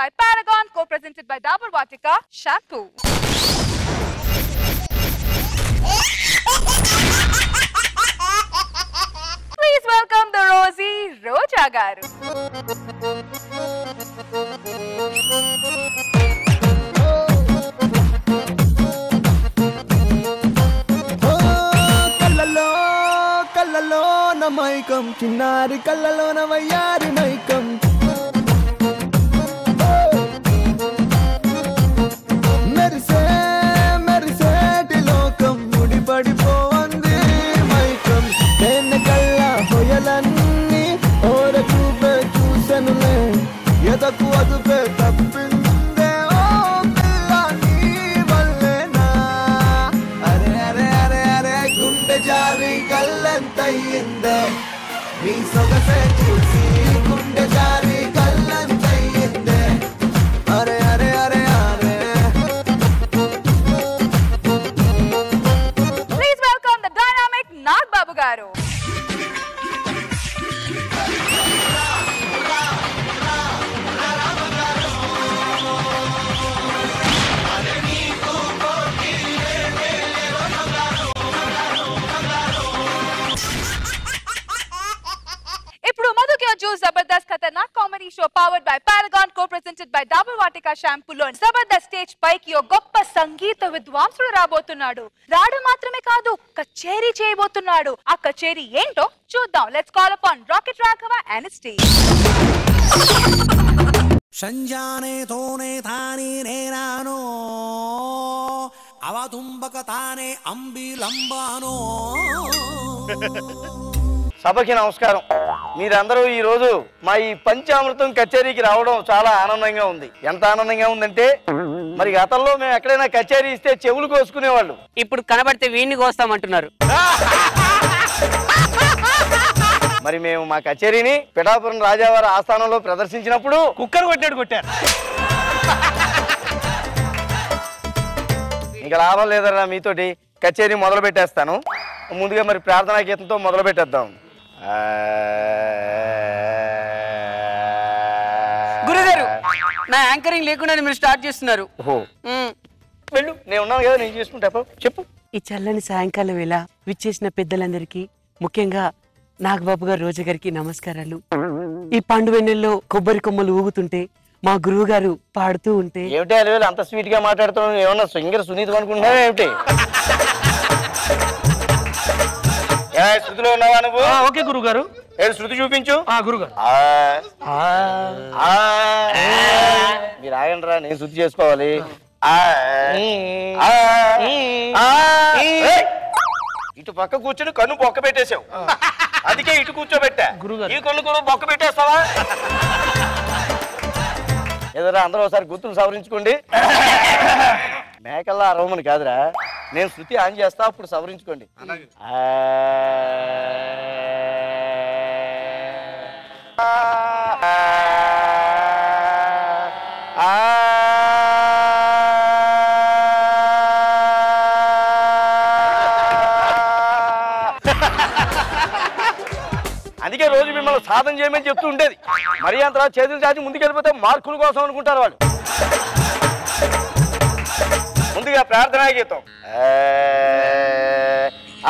by Paragon, co-presented by Dabur Vatika Shampoo. Please welcome the Rosie Roja Garu. కళ్ళలో నా మైకం చిన్నారి కళ్ళలో నా వయ్యారి మైకం మెరిసే మెరిసేటి లోకం ముడిపడిపోంది మైకం తేనె కళ్ళ హొయలన్నీ ఓర చూపే చూసెనులే ఎదకు అదుపే తప్పిందే ఓ పిల్ల నీ వల్లేనా అరే అరే అరే అరే గుండె జారి కళ్ళంతయ్యిందే నీ సొగసే చూసి గుండె జారి కళ్ళంతయ్యిందే అరే అరే అరే అరే Please welcome the dynamic Nag Babu Garu. Zabardast Khatarnak comedy show powered by Paragon, co-presented by Dabur Vatika Shampoo lo Zabardast stage paiki oka goppa sangeeta vidwansudu rabothunadu. Radu matrame kaadu kacheri cheyabothunadu. Aa kacheri ento chuddam. Let's call upon Rocket Raghava and his team. Sanjane tone thani nerano avatumbaka tane ambilambano. సభకి నమస్కారం. మీరందరూ ఈ రోజు మా ఈ పంచామృతం కచేరీకి రావడం చాలా ఆనందంగా ఉంది. ఎంత ఆనందంగా ఉందంటే మరి గతంలో మేము ఎక్కడైనా కచేరీ ఇస్తే చెవులు కోసుకునేవాళ్ళు. ఇప్పుడు కనబడితే వీణ్ణి కోస్తామంటున్నారు. మరి మేము మా కచేరీని పిఠాపురం రాజావారి ఆస్థానంలో ప్రదర్శించినప్పుడు కుక్కర్ కొట్టారు. ఇంకా లాభం లేదరా మీతోటి కచేరీ మొదలు పెట్టేస్తాను. ముందుగా మరి ప్రార్థనా గీతంతో మొదలు పెట్టేద్దాం. గురుగారు నా యాంకరింగ్ లేకుండా మీరు స్టార్ట్ చేస్తున్నారు. వెళ్ళు, నేను ఉన్నాను కదా, నేను చేసుకుంటా. చెప్పు. ఈ చల్లని సాయంకాలం వేళ విచ్చేసిన పెద్దలందరికీ, ముఖ్యంగా నాగబాబు గారు, రోజా గారికి నమస్కారాలు. ఈ పండు వెన్నెల్లో కొబ్బరి కొమ్మలు ఊగుతుంటే మా గురువు గారు పాడుతూ ఉంటే ఏమిటి అలవేలు అంత స్వీట్ గా మాట్లాడుతున్నావు? ఏమన్నా సింగర్ సునీత్ అనుకుంటున్నావా ఏమిటి? శృతిలో ఉన్నావా నువ్వు? ఓకే గురువు గారు. ఏడు శృతి చూపించు. గురుగారు మీరు ఆగండి రా, నేను శృతి చేసుకోవాలి. ఇటు పక్క కూర్చొని కన్ను బొక్క పెట్టేసావు, అందుకే ఇటు కూర్చోబెట్టా. ఈ కన్ను కూడా బొక్క పెట్టేస్తావా? ఏదరా అందరూ ఒకసారి గుర్తులు సవరించుకోండి. మేకల్లా అరవమని కాదురా, నేను శృతి ఆన్ చేస్తా, అప్పుడు సవరించుకోండి. అందుకే రోజు మిమ్మల్ని సాధన చేయమని చెప్తూ ఉండేది. మరి అంత చేతులు చాచి ముందుకెళ్ళిపోతే మార్కుల కోసం అనుకుంటారు వాళ్ళు. ముందుగా ప్రార్థనా గీతం.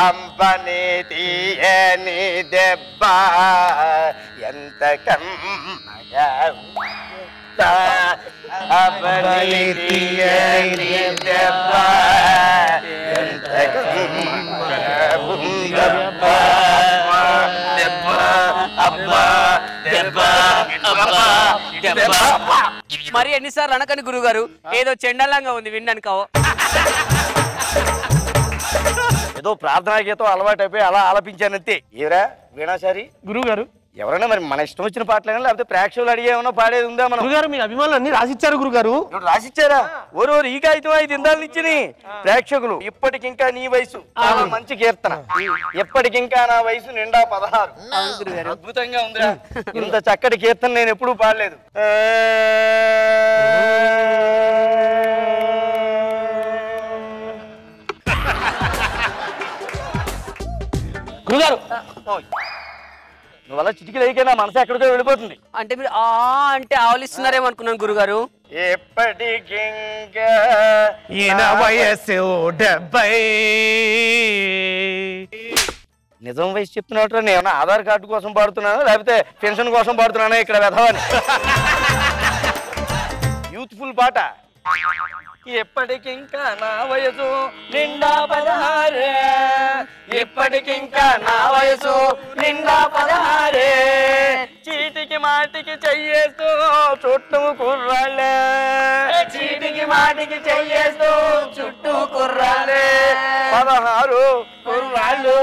అంబని తీయని దెబ్బ ఎంత కమ్మగా అంబని తీయని దెబ్బ ఎంత మరి ఎన్నిసార్లు అనకని గురువు గారు, ఏదో చెండాలంగా ఉంది వినడానికో. ఏదో ప్రార్థనా గీతం అలవాటు అయిపోయి అలా ఆలపించానంతే. ఏరా వీణాచారి గురువు గారు, ఎవరైనా మరి మన ఇష్టం వచ్చిన పాటలైనా లేకపోతే ప్రేక్షకులు అడిగే ఏమన్నా పాడేది ఉందా? మనం గురుగారు మీ అభిమానులు అన్ని రాసిచ్చారు గురుగారు. రాసిచ్చారా? ఓరోరు ఈ కాగితం 5 ఇందాల నుంచి ప్రేక్షకులు. ఇప్పటికింకా నీ వయసు చాలా మంచి కీర్తన. ఇప్పటికింకా నా వయసు నిండా 16. అద్భుతంగా ఉందిరా, ఇంత చక్కటి కీర్తన నేను ఎప్పుడూ పాడలేదు. గురుగారు నువ్వు అలా చిటికలైతే నా మనసు ఎక్కడికో వెళ్ళిపోతుంది. అంటే మీరు ఆ అంటే ఆవలిస్తున్నారేమో అనుకున్నాను గురుగారు. ఎప్పటికింకా ఈయన వయస్సు 70. నిజం వయసు చెప్తున్నట్టు నేను ఆధార్ కార్డు కోసం పాడుతున్నాను లేకపోతే పెన్షన్ కోసం పాడుతున్నాను ఇక్కడ వెధవని. యూత్ఫుల్ పాట. ఎప్పటికింకా నా వయసు నిండా 16, ఎప్పటికింకా నా వయసు నిండా 16, చీటికి మాటికి చెయ్యేస్తూ చుట్టూ కుర్రాళ్ళే, చీటికి మాటికి చెయ్యేస్తూ చుట్టూ కుర్రాళ్ళే, 16 కుర్రాళ్ళు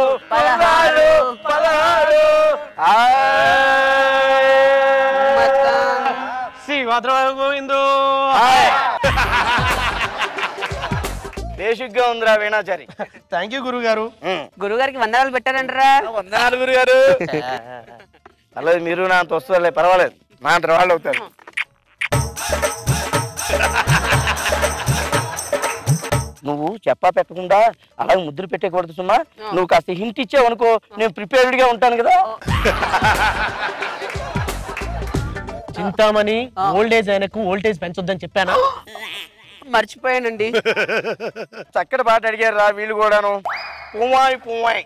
16 గోవిందు. బేసిక్ గా ఉందిరా వీణాచారి. థ్యాంక్ యూ గురుగారు. గురుగారికి వందనాలు పెట్టారంటారా? వందనాలు గురుగారు. అలాగే మీరు నా అంత వస్తుందిలే, పర్వాలేదు, నా అంత వాళ్ళు అవుతారు. నువ్వు చెప్పా పెట్టకుండా అలాగే ముద్దులు పెట్టకూడదు సుమా. నువ్వు కాస్త హింట్ ఇచ్చావు అనుకో, నేను ప్రిపేర్డ్ గా ఉంటాను కదా. చింతామణి ఓల్డేజ్ ఆయనకు ఓల్టేజ్ పెంచొద్దని చెప్పానా? మర్చిపోయానండి. చక్కటి పాట అడిగారు రా వీళ్ళు కూడాను. పువ్వాయి పువ్వాయి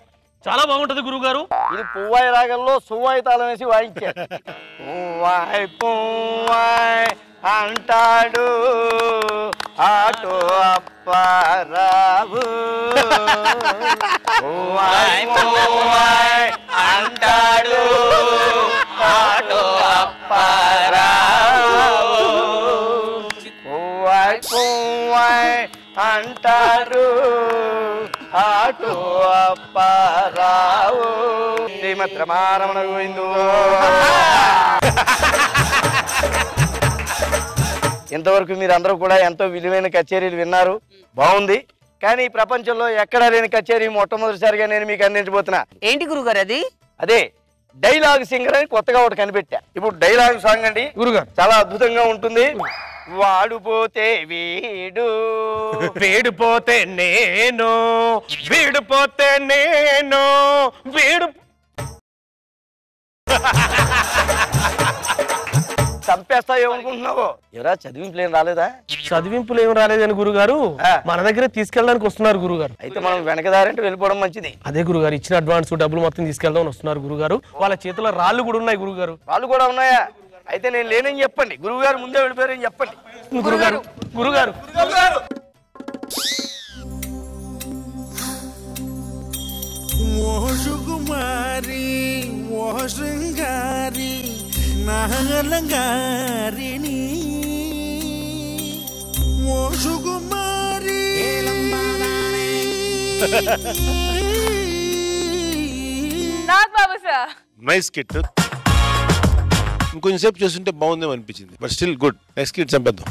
చాలా బాగుంటది గురుగారు. ఇది పువ్వాయి రాగంలో సువ్వాయి తాళం వేసి వాయించారు. పువ్వాయి పువ్వాయి అంటాడు ఆటో అప్పారావు, పువ్వాయి పువ్వాయి అంటాడు ఆటో అప్పారావు, పువ్వాయి పువ్వాయి అంటారు ఆటో అప్పారావు. శ్రీమద్ రమారమణ గోవిందు. ఇంతవరకు మీరందరూ కూడా ఎంతో విలువైన కచేరీలు విన్నారు, బాగుంది. కానీ ఈ ప్రపంచంలో ఎక్కడా లేని కచేరీ మొట్టమొదటిసారిగా నేను మీకు అందించబోతున్నా. ఏంటి గురుగారు అది? అదే డైలాగ్ సింగర్ అని కొత్తగా ఒకటి కనిపెట్టా. ఇప్పుడు డైలాగ్ సాంగ్ అండి గురుగారు, చాలా అద్భుతంగా ఉంటుంది. వాడుపోతే వీడు, వీడిపోతే నేను, వీడిపోతే నేను, వీడు చంపేస్తా ఏమనుకుంటున్నావో. ఎవరా చదివింపులు ఏం రాలేదా? చదివింపులు ఏం రాలేదని గురుగారు మన దగ్గర తీసుకెళ్ళడానికి వస్తున్నారు గురుగారు. అయితే మనం వెనకదారంటే వెళ్ళిపోవడం మంచిది. అదే గురుగారు, ఇచ్చిన అడ్వాన్స్ డబ్బులు మొత్తం తీసుకెళ్దాం వస్తున్నారు గురుగారు. వాళ్ళ చేతిలో రాళ్ళు కూడా ఉన్నాయి గురుగారు. వాళ్ళు కూడా ఉన్నాయా? అయితే నేను లేనని చెప్పండి, గురువు గారు ముందే వెళ్ళిపోయారని చెప్పండి. గురుగారు గురుగారు ఓ సుకుమారి ఓ శృంగారి నాగలంగారిని, ఓ సుకుమారి నాగబాబు సార్ నైస్ కిట్. ఇంకొంచెం సేపు చేస్తుంటే బాగుందేమో అనిపించింది, but still good. Next skit చంపేద్దాం.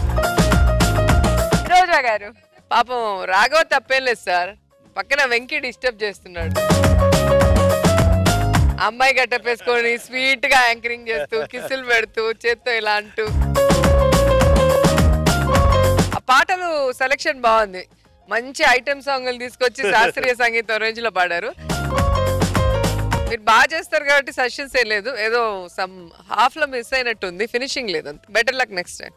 రోజా గారు. పాపం రాఘవ తప్పేం లేదు సార్, పక్కన వెంకీ డిస్టర్బ్ చేస్తున్నాడు. అమ్మాయి గట్టపేసుకొని స్వీట్ గా యాంకరింగ్ చేస్తూ కిస్సులు పెడుతూ చేత్తో ఇలా అంటూ. ఆ పాటలు సెలెక్షన్ బాగుంది, మంచి ఐటమ్ సాంగ్లు తీసుకొచ్చి శాస్త్రీయ సంగీతం రేంజ్ లో పాడారు. మీరు బాగా చేస్తారు కాబట్టి సజెషన్స్ ఏ లేదు, ఏదో సమ్ హాఫ్ లో మిస్ అయినట్టుంది, ఫినిషింగ్ లేదు. అంత better luck next time.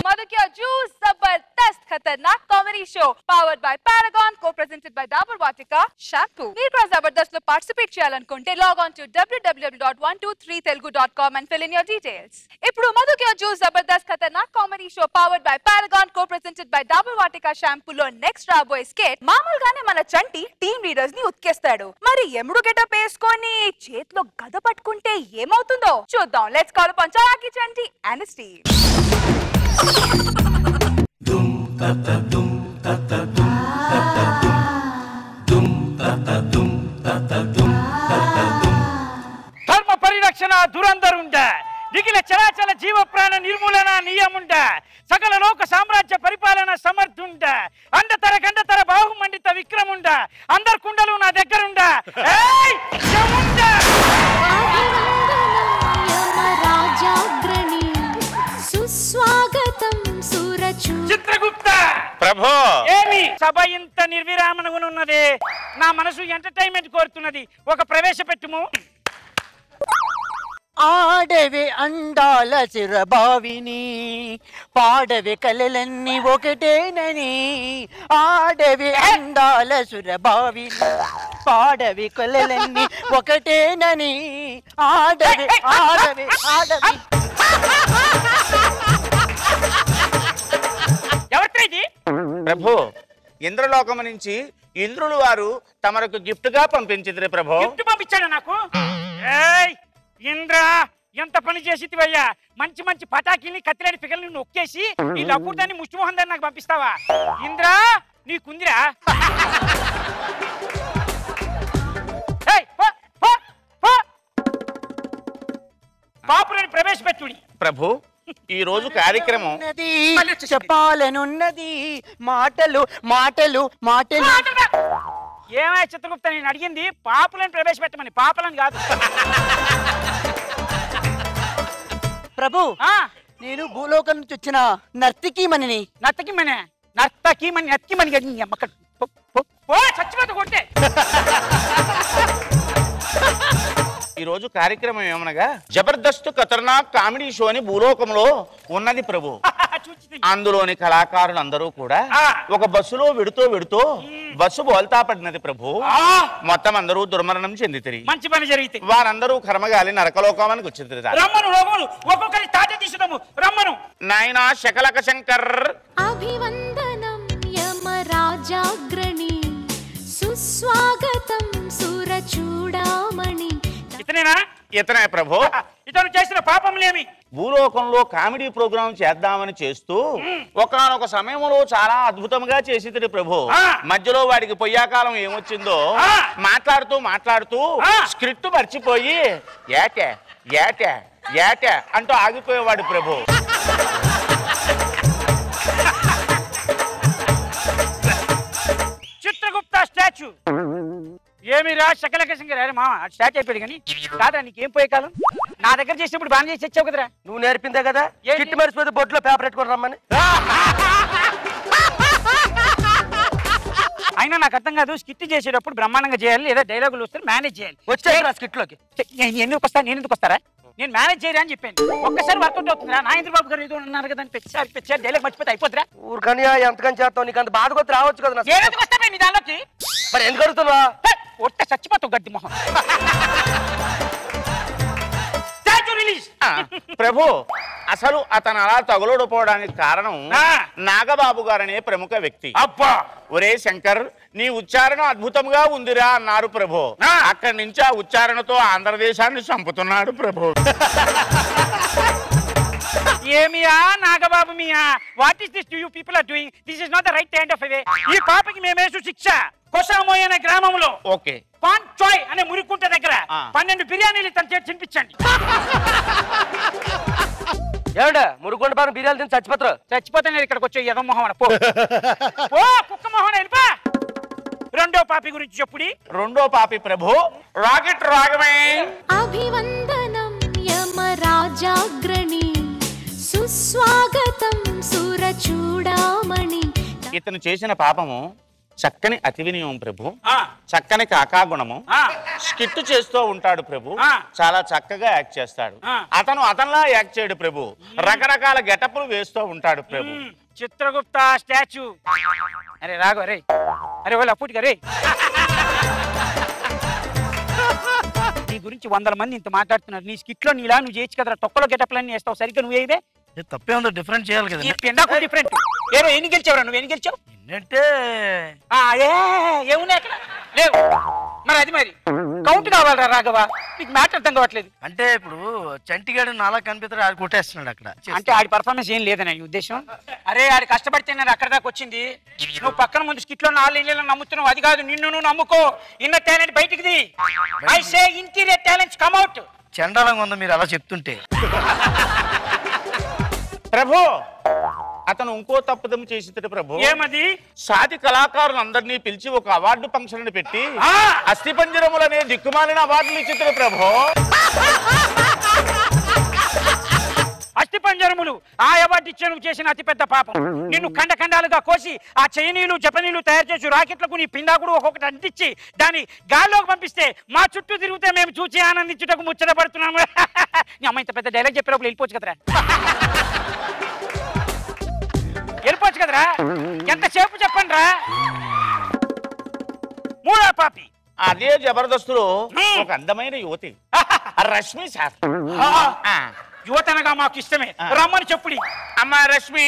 Madhukya Juice Zabardast Khatarnak Comedy Show powered by Paragon, co-presented by Dabur Vatika Shampoo. మీరు కూడా జబర్దస్త్ లో పార్టిసిపేట్ చేయాలనుకుంటే log on to www.123telugu.com and fill in your details. ఇప్పుడు Madhukya Juice Zabardast Khatarnak Comedy Show powered by Paragon, co-presented by Dabur Vatika Shampoo లో next రాబోయే skate మామూలుగానే మన చంటి team leaders ని ఉత్కేస్తాడు. మరి ఎముడు గెటప్ వేసుకొని చేతిలో గద పట్టుకుంటే ఏమవుతుందో చూద్దాం. Let's call upon Chalaki Chanti and స్టీవ్. ధర్మ పరిరక్షణ దురంధరుండ, నిఖిల చరాచల జీవ ప్రాణ నిర్మూలన నియముండ, సకల లోక సామ్రాజ్య పరిపాలన సమర్థుండ, అండతర గండతర బాహుమండిత విక్రముండ, అందరు కుండలు నా దగ్గరుండ. సుస్వాగతం సూరచు చిత్రగుప్త ప్రభో ఏమి సభ ఇంత నిర్విరామనగా ఉన్నది, నా మనసు ఎంటర్టైన్మెంట్ కోరుతున్నది. ఒక ప్రవేశపెట్టుము. ఆడవే అందాల చిరబావిని, పాడవే కలలన్నీ ఒకటేనని. ఆడవే అందాల సురబావిని, పాడవే కలలన్నీ ఒకటేనని. ఆడవే ఆడవే ఆడవే. ఎవరితో ఇది? ప్రభు, ఇంద్రలోకము నుంచి ఇంద్రులు వారు తమకు గిఫ్ట్ గా పంపించింది ప్రభు. గిఫ్ట్ పంపించాడు నాకు. ఏయ్ ఇంద్ర, ఎంత పని చేసివయ్యా! మంచి మంచి పటాకీల్ని కత్తిలేని పిగల్ని నొక్కేసి ఈ లబ్బుదాన్ని ముష్టిమోహన్ దాన్ని నాకు పంపిస్తావా? ఇంద్ర నీకుందిరా? పాపులని ప్రవేశపెట్టుడి. ప్రభు, ఈ రోజు కార్యక్రమం చెప్పాలనున్నది. మాటలు మాటలు మాటలు. ఏమై చిత్రగుప్త, నేను అడిగింది పాపులను ప్రవేశపెట్టమని, పాపలను కాదు. ప్రభు, నేను భూలోకం నుంచి వచ్చిన నర్తకీమణిని. నర్తకీమణి? నర్తకీమణి నర్తకీమణి చచ్చిపోత కొట్టే. ఈ రోజు కార్యక్రమం ఏమనగా జబర్దస్త్ ఖతర్నాక్ కామెడీ షో అని భూలోకంలో ఉన్నది ప్రభు. అందులోని కళాకారులు అందరూ కూడా ఒక బస్సులో వెడుతూ బస్సు బోల్తా పడినది ప్రభు. మొత్తం అందరూ దుర్మరణం చెందితిరి. మంచి పని జరిగితే వారందరూ కర్మగాలి నరకలోకానికి వచ్చింది. నాయనా శకలక శంకర్, అభివందనం యమరాజాగ్రణి, సుస్వాగతం సురచూడామణి. ఇతనేనా? ఇతనే ప్రభు. ఇతను చేసిన పాపములేమి? భూలోకంలో కామెడీ ప్రోగ్రాం చేద్దామని చేస్తూ ఒకానొక సమయంలో చాలా అద్భుతంగా చేసిది ప్రభు. మధ్యలో వాడికి పొయ్యాకాలం ఏమొచ్చిందో మాట్లాడుతూ స్క్రిప్ట్ మర్చిపోయి ఏటే ఏటే ఏటే అంటూ ఆగిపోయేవాడు ప్రభు. చిత్రగుప్త స్టాచ్యూ ఏమిరా శకలక శంకర్? అరే మామ, స్టార్ట్ అయిపోయాడు కానీ కాదా నీకేం పోయే కాలం? నా దగ్గర చేసినప్పుడు బాగా చేసి వచ్చావు కదరా. నువ్వు నేర్పిందే కదా కిట్టి మర్చిపోతే బొట్లో పేపర్ పెట్టుకొని రమ్మని. అయినా నాకు అర్థం కాదు, స్కిట్ చేసేటప్పుడు బ్రహ్మాండంగా చేయాలి, లేదా డైలాగులు వస్తే మేనేజ్ చేయాలి. వచ్చాయి స్కిట్ లోకి. నేను ఎందుకు వస్తారా? నేను మేనేజ్ చేయరా అని చెప్పాను. ఒక్కసారి వర్కౌట్ అవుతుందిరా. నాగేంద్ర బాబు గారు ఏదో ఉన్నారు కదా, పెచ్చారు డైలాగ్ మర్చిపోతే అయిపోతురా. ఊరికని ఎంతకని చేస్తావు? నీకు అంత బాధ కొద్ది రావచ్చు కదా. ఎందుకు వస్తాను నీ దానిలోకి? మరి ఎందుకు అడుగుతున్నా? ఒట్ట చచ్చిపోతావు గడ్డి మొహం. ప్రభు, అసలు అతను అలా తగులడిపోవడానికి కారణం నాగబాబు గారనే ప్రముఖ వ్యక్తి. అబ్బా, ఒరే శంకర్, నీ ఉచ్చారణ అద్భుతంగా ఉందిరా అన్నారు ప్రభు. అక్కడి నుంచి ఆ ఉచ్చారణతో ఆంధ్రదేశాన్ని చంపుతున్నాడు ప్రభు. ఏమియా నాగబాబు మియా, what is this you people are doing? This is not the right kind of way. ఈ పాపకి మేమేసు శిక్ష కొసామోయ్ అనే గ్రామంలో ఓకే పాన్ చాయ్ అనే మురికుంట దగ్గర 12 బిర్యానీలు తన చేతి తినిపించండి. ఏమంటే మురుగుండ పాన బిర్యానీ తిని చచ్చిపోతే నేను ఇక్కడికి వచ్చే ఎద మొహం పో కుక్క మొహం వెళ్ళిపా. రెండో పాపి గురించి చెప్పుడి. రెండో పాపి ప్రభు రాకెట్ రాగమే. అభివందనం యమరాజాగ్రణి, సుస్వాగతం సురచూడామణి. ఇతను చేసిన పాపము చక్కని అతి వినియోగం ప్రభు, చక్కని కాకాగుణము. స్కిట్ చేస్తూ ఉంటాడు ప్రభు, చాలా చక్కగా యాక్ట్ చేస్తాడు. అతనిలా యాక్ట్ చేయడు ప్రభు, రకరకాల గెటప్లు వేస్తూ ఉంటాడు ప్రభు. చిత్రగుప్త స్టాచ్యూ. అరే రాఘవ రే, అరే వాళ్ళు అప్పుడుగా రే, నీ గురించి 100 మంది ఇంత మాట్లాడుతున్నారు. నీ స్కిట్ లో నీలా నువ్వు చేయొచ్చు కదరా. తొక్కలో గెటప్లన్నీ వేస్తావు, సరిగ్గా నువ్వు ఏదే తప్పే ఉందో డిఫరెంట్ చేయాలి కదా. డిఫరెంట్ ఎన్ని గెలిచావురా? నువ్వు ఎన్ని గెలిచావు? ఏంటంటే ఏమున్నాయి అక్కడ? లేవు. మరి అది మరి కౌంట్ కావాలరా రాఘవ, నీకు మ్యాటర్ అర్థం కావట్లేదు. అంటే ఇప్పుడు చంటిగాడు నాలా కనిపిస్తాడు, ఆడు కొట్టేస్తున్నాడు అక్కడ. అంటే ఆడి పర్ఫార్మెన్స్ ఏం లేదని నీ ఉద్దేశం? అరే ఆడి కష్టపడితే నేను అక్కడ దాకా వచ్చింది. నువ్వు పక్కన ముందు స్కిట్ లో 4 ఇళ్ళలో నమ్ముతున్నావు, అది కాదు. నిన్ను నువ్వు నమ్ముకో. ఇన్నర్ టాలెంట్ బయటికి. I say interior talents come out. చండాలంగా ఉందో మీరు అలా చెప్తుంటే. ప్రభు, అతను ఇంకో తప్పుదం చేసి ప్రభు. ఏమది? సాటి కళాకారులందరినీ పిలిచి ఒక అవార్డు ఫంక్షన్ పెట్టి అస్థిపంజరములనే దిక్కుమాలిన అవార్డులు ఇచ్చి ప్రభు. అస్థిపంజరం జన్మజన్ములు ఆ అవార్డు ఇచ్చే నువ్వు చేసిన అతిపెద్ద పాపం. నిన్ను ఖండఖండాలుగా కోసి ఆ చైనీయులు జపనీయులు తయారు చేసి రాకెట్లకు నీ పిండాకుడు ఒక్కొక్కటి అంటించి దాన్ని గాల్లోకి పంపిస్తే మా చుట్టూ తిరిగితే మేము చూసి ఆనందించుటకు ముచ్చట పడుతున్నాము. నీ అమ్మ ఇంత పెద్ద డైలాగ్ చెప్పేటప్పుడు వెళ్ళిపోవచ్చు కదరా, వెళ్ళిపోవచ్చు కదరా, ఎంతసేపు చెప్పండి రా. మూడో పాపి అదే జబర్దస్తులో ఒక అందమైన యువతి రష్మి సార్. యువతనగా మాకు ఇష్టమే, రమ్మని చెప్పుడి. అమ్మా రష్మి,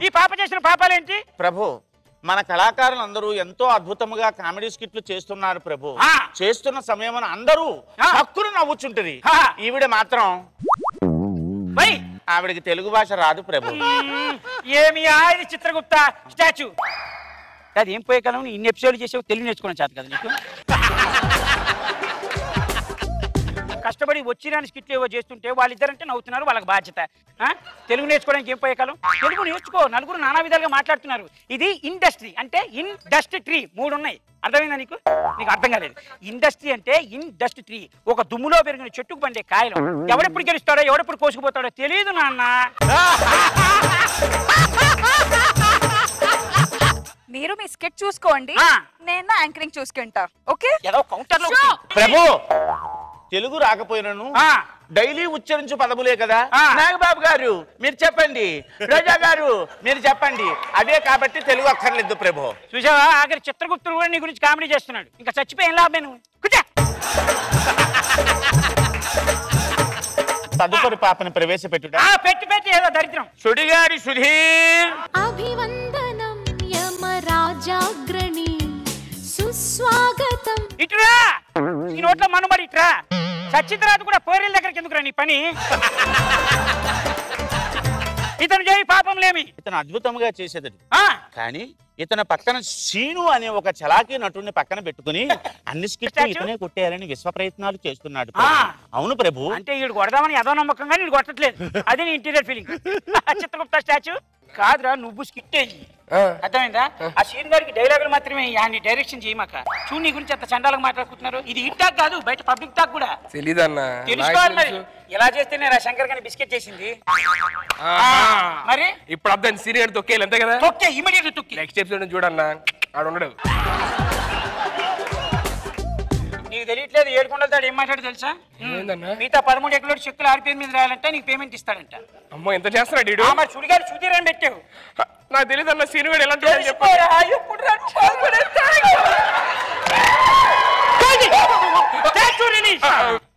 ఈ పాప చేసిన పాపాలేంటి ప్రభు? మన కళాకారులందరూ ఎంతో అద్భుతంగా కామెడీ స్కిట్లు చేస్తున్నారు ప్రభు. చేస్తున్న సమయం అందరూ హక్కును నవ్వుచుంటది. ఈవిడ మాత్రం ఆవిడకి తెలుగు భాష రాదు ప్రభు. ఏమి ఆయన చిత్రగుప్త స్టాచ్యూ అది ఏం పోయే కాలం ఇన్ని ఎపిసోడ్లు చేసావు, తెలుగు నేర్చుకోవడం చేత కదా నీకు. కష్టపడి వచ్చిరాని స్కిట్లు ఏవో చేస్తుంటే వాళ్ళిద్దరంటే నవ్వుతున్నారు, వాళ్ళకి బాధ్యత. తెలుగు నేర్చుకోవడానికి ఏం పోయే కాలం, తెలుగు నేర్చుకో. నలుగురు నానా విధాలుగా మాట్లాడుతున్నారు. ఇది ఇండస్ట్రీ అంటే ఇండస్ట్రీ 3 ఉన్నాయి. అర్థమైందా నీకు? నీకు అర్థం కాలేదు. ఇండస్ట్రీ అంటే ఇండస్ట్రీ ఒక దుమ్ములో పెరిగిన చెట్టుకు పండే కాయలు. ఎవడెప్పుడు గెలుస్తాడో ఎవడెప్పుడు కోసుకుపోతాడో తెలియదు నాన్న. మీరు మీ స్కెచ్ చూసుకోండి, నేను యాంకరింగ్ చూసుకుంటా. ఓకే ప్రభు, తెలుగు రాకపోయినను డైలీ ఉచ్చరించు పదములే కదా. నాగబాబు గారు మీరు చెప్పండి, రోజా గారు మీరు చెప్పండి, అదే కాబట్టి తెలుగు అక్కర్లేదు ప్రభు. చూసావా, ఆఖరి చిత్రగుప్తుడు కూడా నీ గురించి కామెడీ చేస్తున్నాడు. ఇంకా చచ్చిపోయిన లాభమే నువ్వు. తదుపరి పాపని ప్రవేశపెట్టుట. పెట్టి ఏదో దరిద్రం. సుడిగారి సుధీర్. అభివందనం యమరాజాగ్రణి సుస్వాగతం. ఇటురా, ఈ నోట్లో మనుమడి ఇటురా. చచ్చిన తర్వాత కూడా పోరీల దగ్గరికి ఎందుకురా నీ పని? ఇతను చేయి పాపం లేమి. ఇతను అద్భుతంగా చేసేది, కానీ ఇతను పక్కన సీను అనే ఒక చలాకీ నటుడిని పక్కన పెట్టుకుని అన్ని స్కిట్లు ఇతనే కొట్టేయాలని విశ్వ ప్రయత్నాలు చేస్తున్నాడు. అవును ప్రభు. అంటే వీడు కొడదామని ఏదో నమ్మకంగా నేను కొట్టట్లేదు. అది నీ ఇంటీరియర్ ఫీలింగ్. చిత్రగుప్త స్టాచ్యూ కాదురా, నువ్వు స్కిట్ అయ్యి. అర్థమైందా? ఆ సీన్ గారికి డైలాగులు మాత్రమే నీ డైరెక్షన్ చేయమాక. చూడు నీ గురించి అంత చండాలకు మాట్లాడుకుంటున్నారు. ఇది హిట్ టాక్ కాదు, బయట పబ్లిక్ టాక్ కూడా. తెలీదన్నా, తెలుసుకోవాలి మరి. ఎలా చేస్తేనే రా శంకర్ గారిని బిస్కెట్ చేసింది మరి. ఇప్పుడు అర్థం సీనియర్ తొక్కేయాలి అంతే కదా. తొక్కే ఇమీడియట్ తొక్కి. నెక్స్ట్ ఎపిసోడ్ చూడన్నా, ఆడు ఉండడు. నీకు తెలియట్లేదు, 7 కొండల తాడు ఏం మాట్లాడు తెలుసా? మిగతా 13 ఎకరాలు చెక్కులు ఆర్పిఎం మీద రాయాలంటే నీకు పేమెంట్ ఇస్తాడంట. అమ్మో ఎంత చేస్తున్నాడు. మరి సుడిగారు సుధీరని పెట్టావు. నాకు తెలియదు అన్న, సీనియర్ ఎలాంటి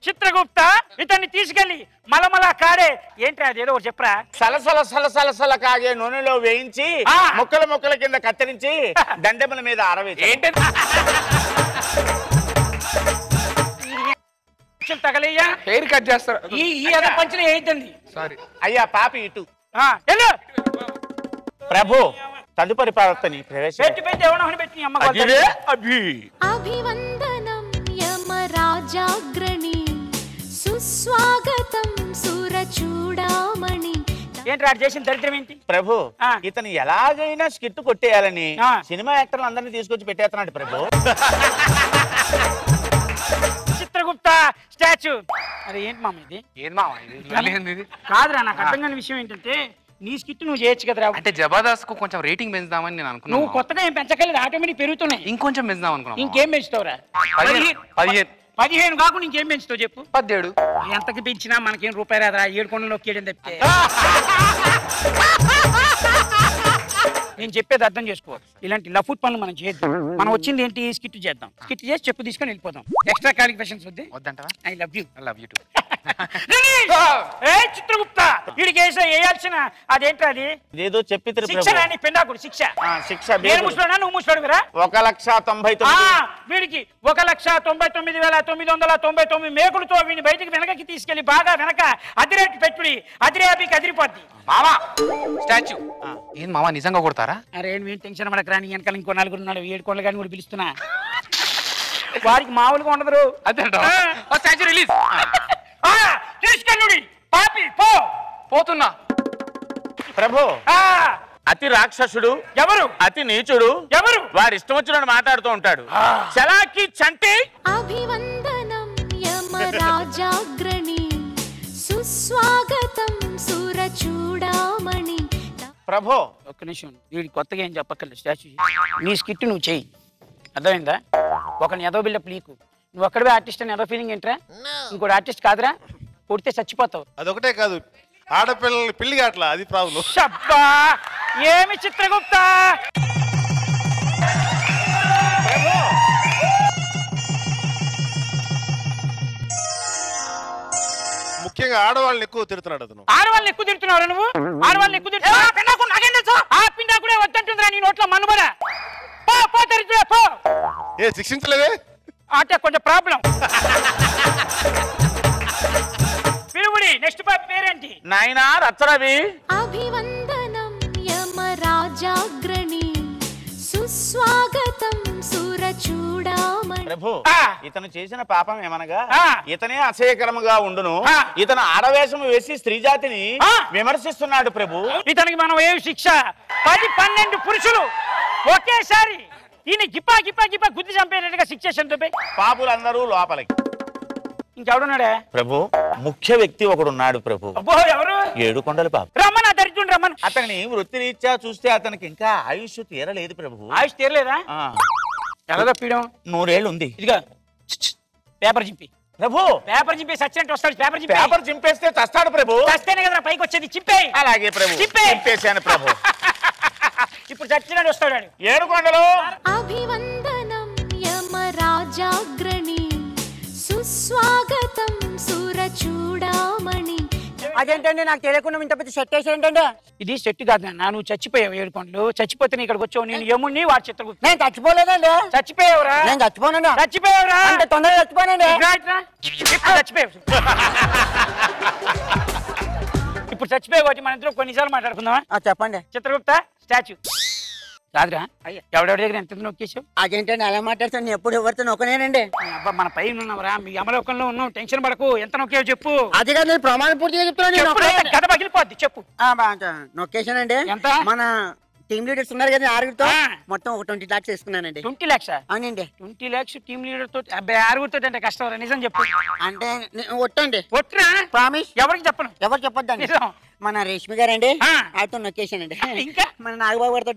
చిత్రగుప్త ఇతన్ని తీసుకెళ్లి మలమల కాడే ఏంటి అదేదో చెప్పరా. సలసల సలసల సల కాగే నూనెలో వేయించి ముక్కల ముక్కల కింద కత్తిరించి దండెముల మీద ఆరవేసి ఏంటంటే తగలయ్యా, హెయిర్ కట్ చేస్తారు. ఈ పంచులు ఏంటండి? సారీ అయ్యా, పాపి ఇటు. ప్రభు, తదుపరి పాపని అభివందనం యమరాజాగ్రణి సుస్వాగతం సురచూడామణి. ఏంటి చేసిన దరిద్రం ఏంటి? ప్రభు, ఇతను ఎలాగైనా స్కిట్ కొట్టేయాలని సినిమా యాక్టర్లు అందరినీ తీసుకొచ్చి పెట్టేస్తున్నాడు ప్రభు. చిత్రగుప్త స్టాచ్యూ. అరే ఏంటి మామ ఇది? ఏం మామ ఇది? కాదురా, నాకు అర్థం కాని విషయం ఏంటంటే నీ స్కిట్ నువ్వు చేయొచ్చు కదరా. అంటే జబర్దస్త్ కు కొంచెం రేటింగ్ పెంచుదామని నేను అనుకున్నాను. నువ్వు కొత్తగా ఏం పెంచగలేదు, ఆటోమేటిక్ పెరుగుతున్నాయి. ఇంకొంచెం పెంచుదాం అనుకున్నాను. ఇంకేం పెంచుతావురా? 15 కాకుండా ఇంకేం పెంచుతావు చెప్పు? 17. ఎంతకి పెంచినా మనకేం రూపాయి రాదురా, 7 కొండలు నొక్కేయడం తప్పితే. నేను చెప్పేది అర్థం చేసుకో. ఇలాంటి లఫుట్ పనులు మనం చేద్దాం. మనం వచ్చింది ఏంటి? స్కిట్ చేద్దాం. స్కిట్ చేసి చెప్పు తీసుకొని వెళ్ళిపోదాం. ఎక్స్ట్రా క్వాలిఫికేషన్స్ వద్దంటావా? I love you. I love you too. Chitragupta వీడికి వేయాల్సిన అదేంటి? అది ఏదో చెప్పి పెండాకుడు శిక్ష. శిక్ష నేను ముసలోనా నువ్వు ముసలోడురా? 1,99,000. వీడికి 1,99,999 మేకులతో వీడిని బయటికి వెనకకి తీసుకెళ్లి బాగా వెనక అదిరేట్ పెట్టుడి. అదిరేపికి అదిరిపోద్ది. మామా స్టాచ్యూ ఏం మామా నిజంగా కొడతారా? అరే ఏం టెన్షన్ పడక రాని, వెనకాల ఇంకో 4 ఉన్నాడు. 7 కొండలు కానీ కూడా పిలుస్తున్నా. వారికి మామూలుగా ఉండదు. స్టాచ్యూ రిలీజ్ తీసుకెళ్ళుడి పాపి. పోతున్నా. ప్రభు అతి రాక్షసుడు ఎవరు? అతి నీచుడు ఎవరు? వారి ఇష్టం వచ్చినట్టు మాట్లాడుతూ ఉంటాడు. చలాకి చంటి. అభివందనం యమరాజాగ్రణి సుస్వాగతం సురచూడామణి. ప్రభు ఒక్క నిమిషం, వీడి కొత్తగా ఏం చెప్పక్కర్లేదు. స్టాచ్యూ నీ స్కిట్ నువ్వు చెయ్యి, అర్థమైందా? ఒకరిని ఎదో బిల్డప్ నీకు, నువ్వు ఒక్కడే ఆర్టిస్ట్ అని ఎదో ఫీలింగ్ ఏంట్రా? ఇంకోటి ఆర్టిస్ట్ కాదురా, కొడితే చచ్చిపోతావు. అదొకటే కాదు, ఆడపిల్లల్ని పెళ్లిగా అట్లా, అది ప్రాబ్లం. షబ్బా ఏమి చిత్రగుప్త. ముఖ్యంగా ఆడవాళ్ళని ఎక్కువ తిడుతున్నాడు అతను. ఆడవాళ్ళని ఎక్కువ తిడుతున్నావు నువ్వు? ఆడవాళ్ళని ఎక్కువ తిడుతున్నావు? నాకేం తెలుసు? ఆ పిండాకుడే వద్దంటుందిరా నీ నోట్లో మనుబడ. పో తెరుచురా పో. ఏ శిక్షించలేదే అంటే కొంచెం ప్రాబ్లం. పిలువుడి. నెక్స్ట్ పేరేంటి? నాయనా రచ్చరవి. అభివందనం యమరాజాగ్రణి సుస్వాగతం సురచూడామణి. ప్రభు ఇతను చేసిన పాపం ఏమనగా ఇతనే అసహ్యకరముగా ఉండును. ఇతను ఆడవేషం వేసి స్త్రీ జాతిని విమర్శిస్తున్నాడు ప్రభు. ఇతనికి మనం ఏ శిక్ష? 10-12 పురుషులు ఒకేసారి ఈయన గిప్పా గిప్పా గిప్పా గుద్ది చంపేటట్టుగా శిక్షేషన్. పాపులందరూ లోపలికి. ఇంకెవడున్నాడే ప్రభు? ముఖ్య వ్యక్తి ఒకడున్నాడు ప్రభు. అబ్బో ఎవరు? 7 కొండల పాప. రమ్మని దరిద్రుడు రమ్మని. అతని వృత్తిరీత్యా చూస్తే అతనికి ఇంకా ఆయుష్ తీరలేదు ప్రభు. ఆయుష్ తీరలేదా? ఎలా తప్పిడం? 100 ఏళ్ళు ఉంది. ఇదిగా పేపర్ చింపి. ప్రభు పేపర్ చింపేసి వచ్చినట్టు వస్తాడు. పేపర్ చింపేస్తే చస్తాడు ప్రభు. చస్తేనే కదా పైకి వచ్చేది. చింపే. అలాగే ప్రభు, చింపేశాను ప్రభు. ఇప్పుడు చచ్చినాడు వస్తాడు 7 కొండలు. అభివందనం యమరాజాగ్రణి సుస్వాగతం సురచూడామణి. అదేంటండి నాకు తెలియకుండా ఇంత పెద్ద సెట్ వేసాడంటే? ఇది సెట్ కాదు నాన్న, నువ్వు చచ్చిపోయావు. 7 కొండలు చచ్చిపోతే నీ ఇక్కడికి వచ్చావు. నేను యముణ్ణి వాడు చిత్రగుప్తుడు. నేను చచ్చిపోలేదండి. చచ్చిపోయావురా? నేను చచ్చిపోనండి. చచ్చిపోయావురా? అంత తొందరగా చచ్చిపోనండి. చచ్చిపోయావు. ఇప్పుడు చచ్చిపోయావు కాబట్టి మన ఇద్దరు కొన్ని నిమిషాలు మాట్లాడుకుందామా? చెప్పండి. చిత్రగుప్త స్టాచ్యూ కాదురా, ఎవడెవరి దగ్గర ఎంత నొక్కేసావు? అదేంటండి అలా మాట్లాడుతాను? నేను ఎప్పుడు ఎవరితో నొక్కనేనండి. అబ్బా మన పైన ఉన్నావురా, మీ అమలోకంలో ఉన్నావు, టెన్షన్ పడకు. ఎంత నొక్కావు చెప్పు. అది కాదు, నేను ప్రమాణ పూర్తిగా చెప్తున్నాను. గద పగిలిపోద్ది చెప్పు. నొక్కేసానండి. ఎంత? మన టీమ్ లీడర్స్ ఉన్నారు కదా 6గురితో, మొత్తం ఒక 20 lakhs వేసుకున్నానండి. 20 lakhs? అవునండి. 20 lakhs టీమ్ లీడర్ తో 6గురితో అంటే కష్టం. నిజం చెప్పు. అంటే ఒట్టండి. ఒట్టురా? ప్రామిస్. ఎవరికి చెప్పను. ఎవరు చెప్పొద్దండి. మన రేష్మి గారండి, ఆయనతో నొక్కేసానండి. ఇంకా మన నాగబాబు గారితో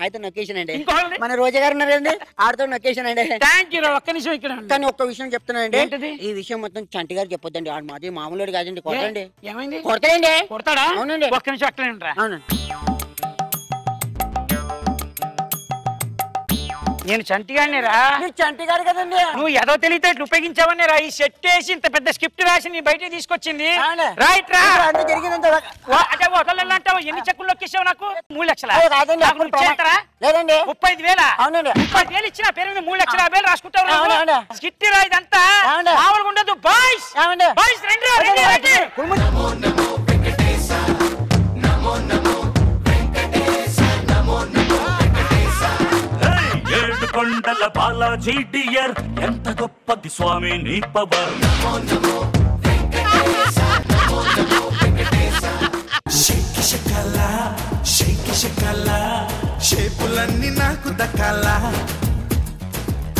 ఆయనతో నొక్కేసానండి. మన రోజా గారు ఉన్నారండి, ఆడితో నొక్కేసానండి. ఒక్క నిమిషం ఇక్కడ. కానీ ఒక్క విషయం చెప్తున్నానండి, ఈ విషయం మొత్తం చంటి గారు చెప్పొద్దండి. ఆడు మాది మామూలు కాదండి. కొట్టండి. ఏమైంది? కొడతాడండి. కొడతాడా? అవునండి. ఒక్క నిమిషం అట్లనే ఉండరా. అవునండి. నేను చంటిగానే రా. చంటి గారు కదండి. నువ్వు ఏదో తెలియతే ఉపయోగించావని రా. ఈ సెట్ వేసి ఇంత పెద్ద స్క్రిప్ట్ రాసి నీ బయట తీసుకొచ్చింది. రైట్ రా. అదే హోటల్ అంటావు. ఎన్ని చెక్కులు నొక్కేసావు నాకు? 3 లక్షల లేదండి. 35,000. అవునండి. 30,000 ఇచ్చిన పేరు మీద 3,50,000 రాసుకుంటావు. స్కిట్ రా ఇదంతా మామూలుగా ఉండదు. బాయ్స్ బాయ్స్ రండి. కొండల బాలాజీ డియర్, ఎంత గొప్పది స్వామి నీ పవర్. షేకి షకల షేకి షకల, షేపులన్నీ నాకు దక్కాల.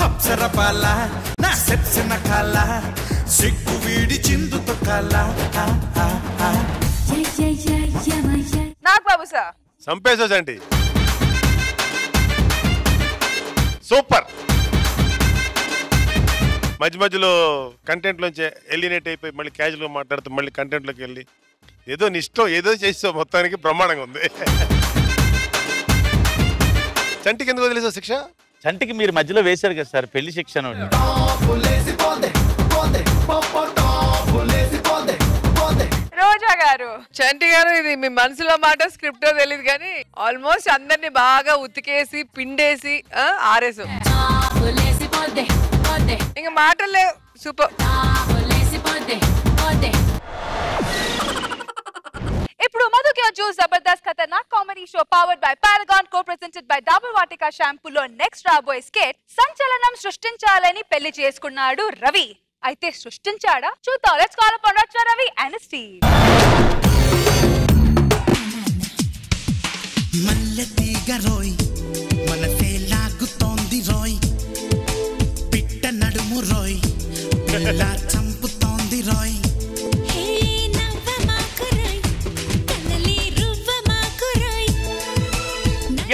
అప్సర బాల నా సెప్సిన కాల, సిగ్గు వీడి చిందు తొక్కాల. నాగబాబు సార్ సంపేసండి. సూపర్. మధ్య మధ్యలో కంటెంట్ లోంచి ఎలినేట్ అయిపోయి మళ్ళీ క్యాజువల్ గా మాట్లాడుతూ మళ్ళీ కంటెంట్ లోకి వెళ్ళి ఏదో నీ ఇష్టం ఏదో చేస్తావు. మొత్తానికి బ్రహ్మాండంగా ఉంది. చంటికి ఎందుకు వదిలేసావు శిక్ష? చంటికి మీరు మధ్యలో వేశారు కదా సార్ పెళ్లి శిక్షను. రోజా గారు, చంటి గారు, ఇది మీ మనసులో మాట స్క్రిప్ట్ తెలియదు కానీ ఆల్మోస్ట్ అందరిని బాగా ఉతికేసి పిండేసి ఆరేసు. ఇంకా మాటలే. సూపర్. ఇప్పుడు మధు క్యా juice Jabardasth Khatarnak comedy show powered by Paragon co presented by double Vatika షాంపూలో నెక్స్ట్ రాబోయే స్కెట్ సంచలనం సృష్టించాలని పెళ్లి చేసుకున్నాడు రవి. అయితే సృష్టించాడా? చూద్దాం. Let's call upon Ravi and Steve. మల్లె తీగ రోయ్ మనసే లాగుతోంది రోయ్ పిట్ట నడుము రోయ్ పిల్ల చంపుతోంది రోయ్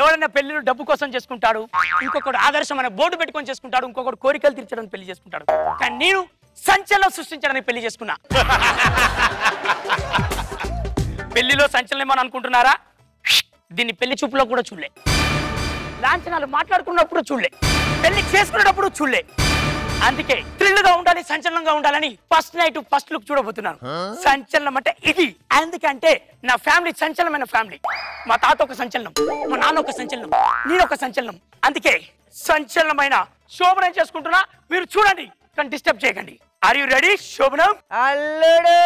ఎవరైనా పెళ్లిని డబ్బు కోసం చేసుకుంటాడు, ఇంకొకడు ఆదర్శం అనే బోర్డు పెట్టుకొని చేసుకుంటాడు, ఇంకొకడు కోరికలు తీర్చడానికి పెళ్లి చేసుకుంటాడు. కానీ నేను సంచలనం సృష్టించడానికి పెళ్లి చేసుకున్నా. పెళ్లిలో సంచలనం ఏమని అనుకుంటున్నారా? దీన్ని పెళ్లి చూపులో కూడా చూడలే, లాంఛనాలు మాట్లాడుకున్నప్పుడు చూడలే, పెళ్లి చేసుకునేటప్పుడు చూడలే. అందుకే థ్రిల్ గా ఉండాలి, సంచలనంగా ఉండాలని ఫస్ట్ నైట్ ఫస్ట్ లుక్ చూడబోతున్నాను. సంచలనం అంటే ఇది. ఎందుకంటే నా ఫ్యామిలీ సంచలనమైన ఫ్యామిలీ. మా తాత ఒక సంచలనం, మా నాన్న ఒక సంచలనం, నేను ఒక సంచలనం. అందుకే సంచలనమైన శోభనం చేసుకుంటున్నా. మీరు చూడండి, కానీ డిస్టర్బ్ చేయకండి. Are you ready? శోభనం అల్లుడు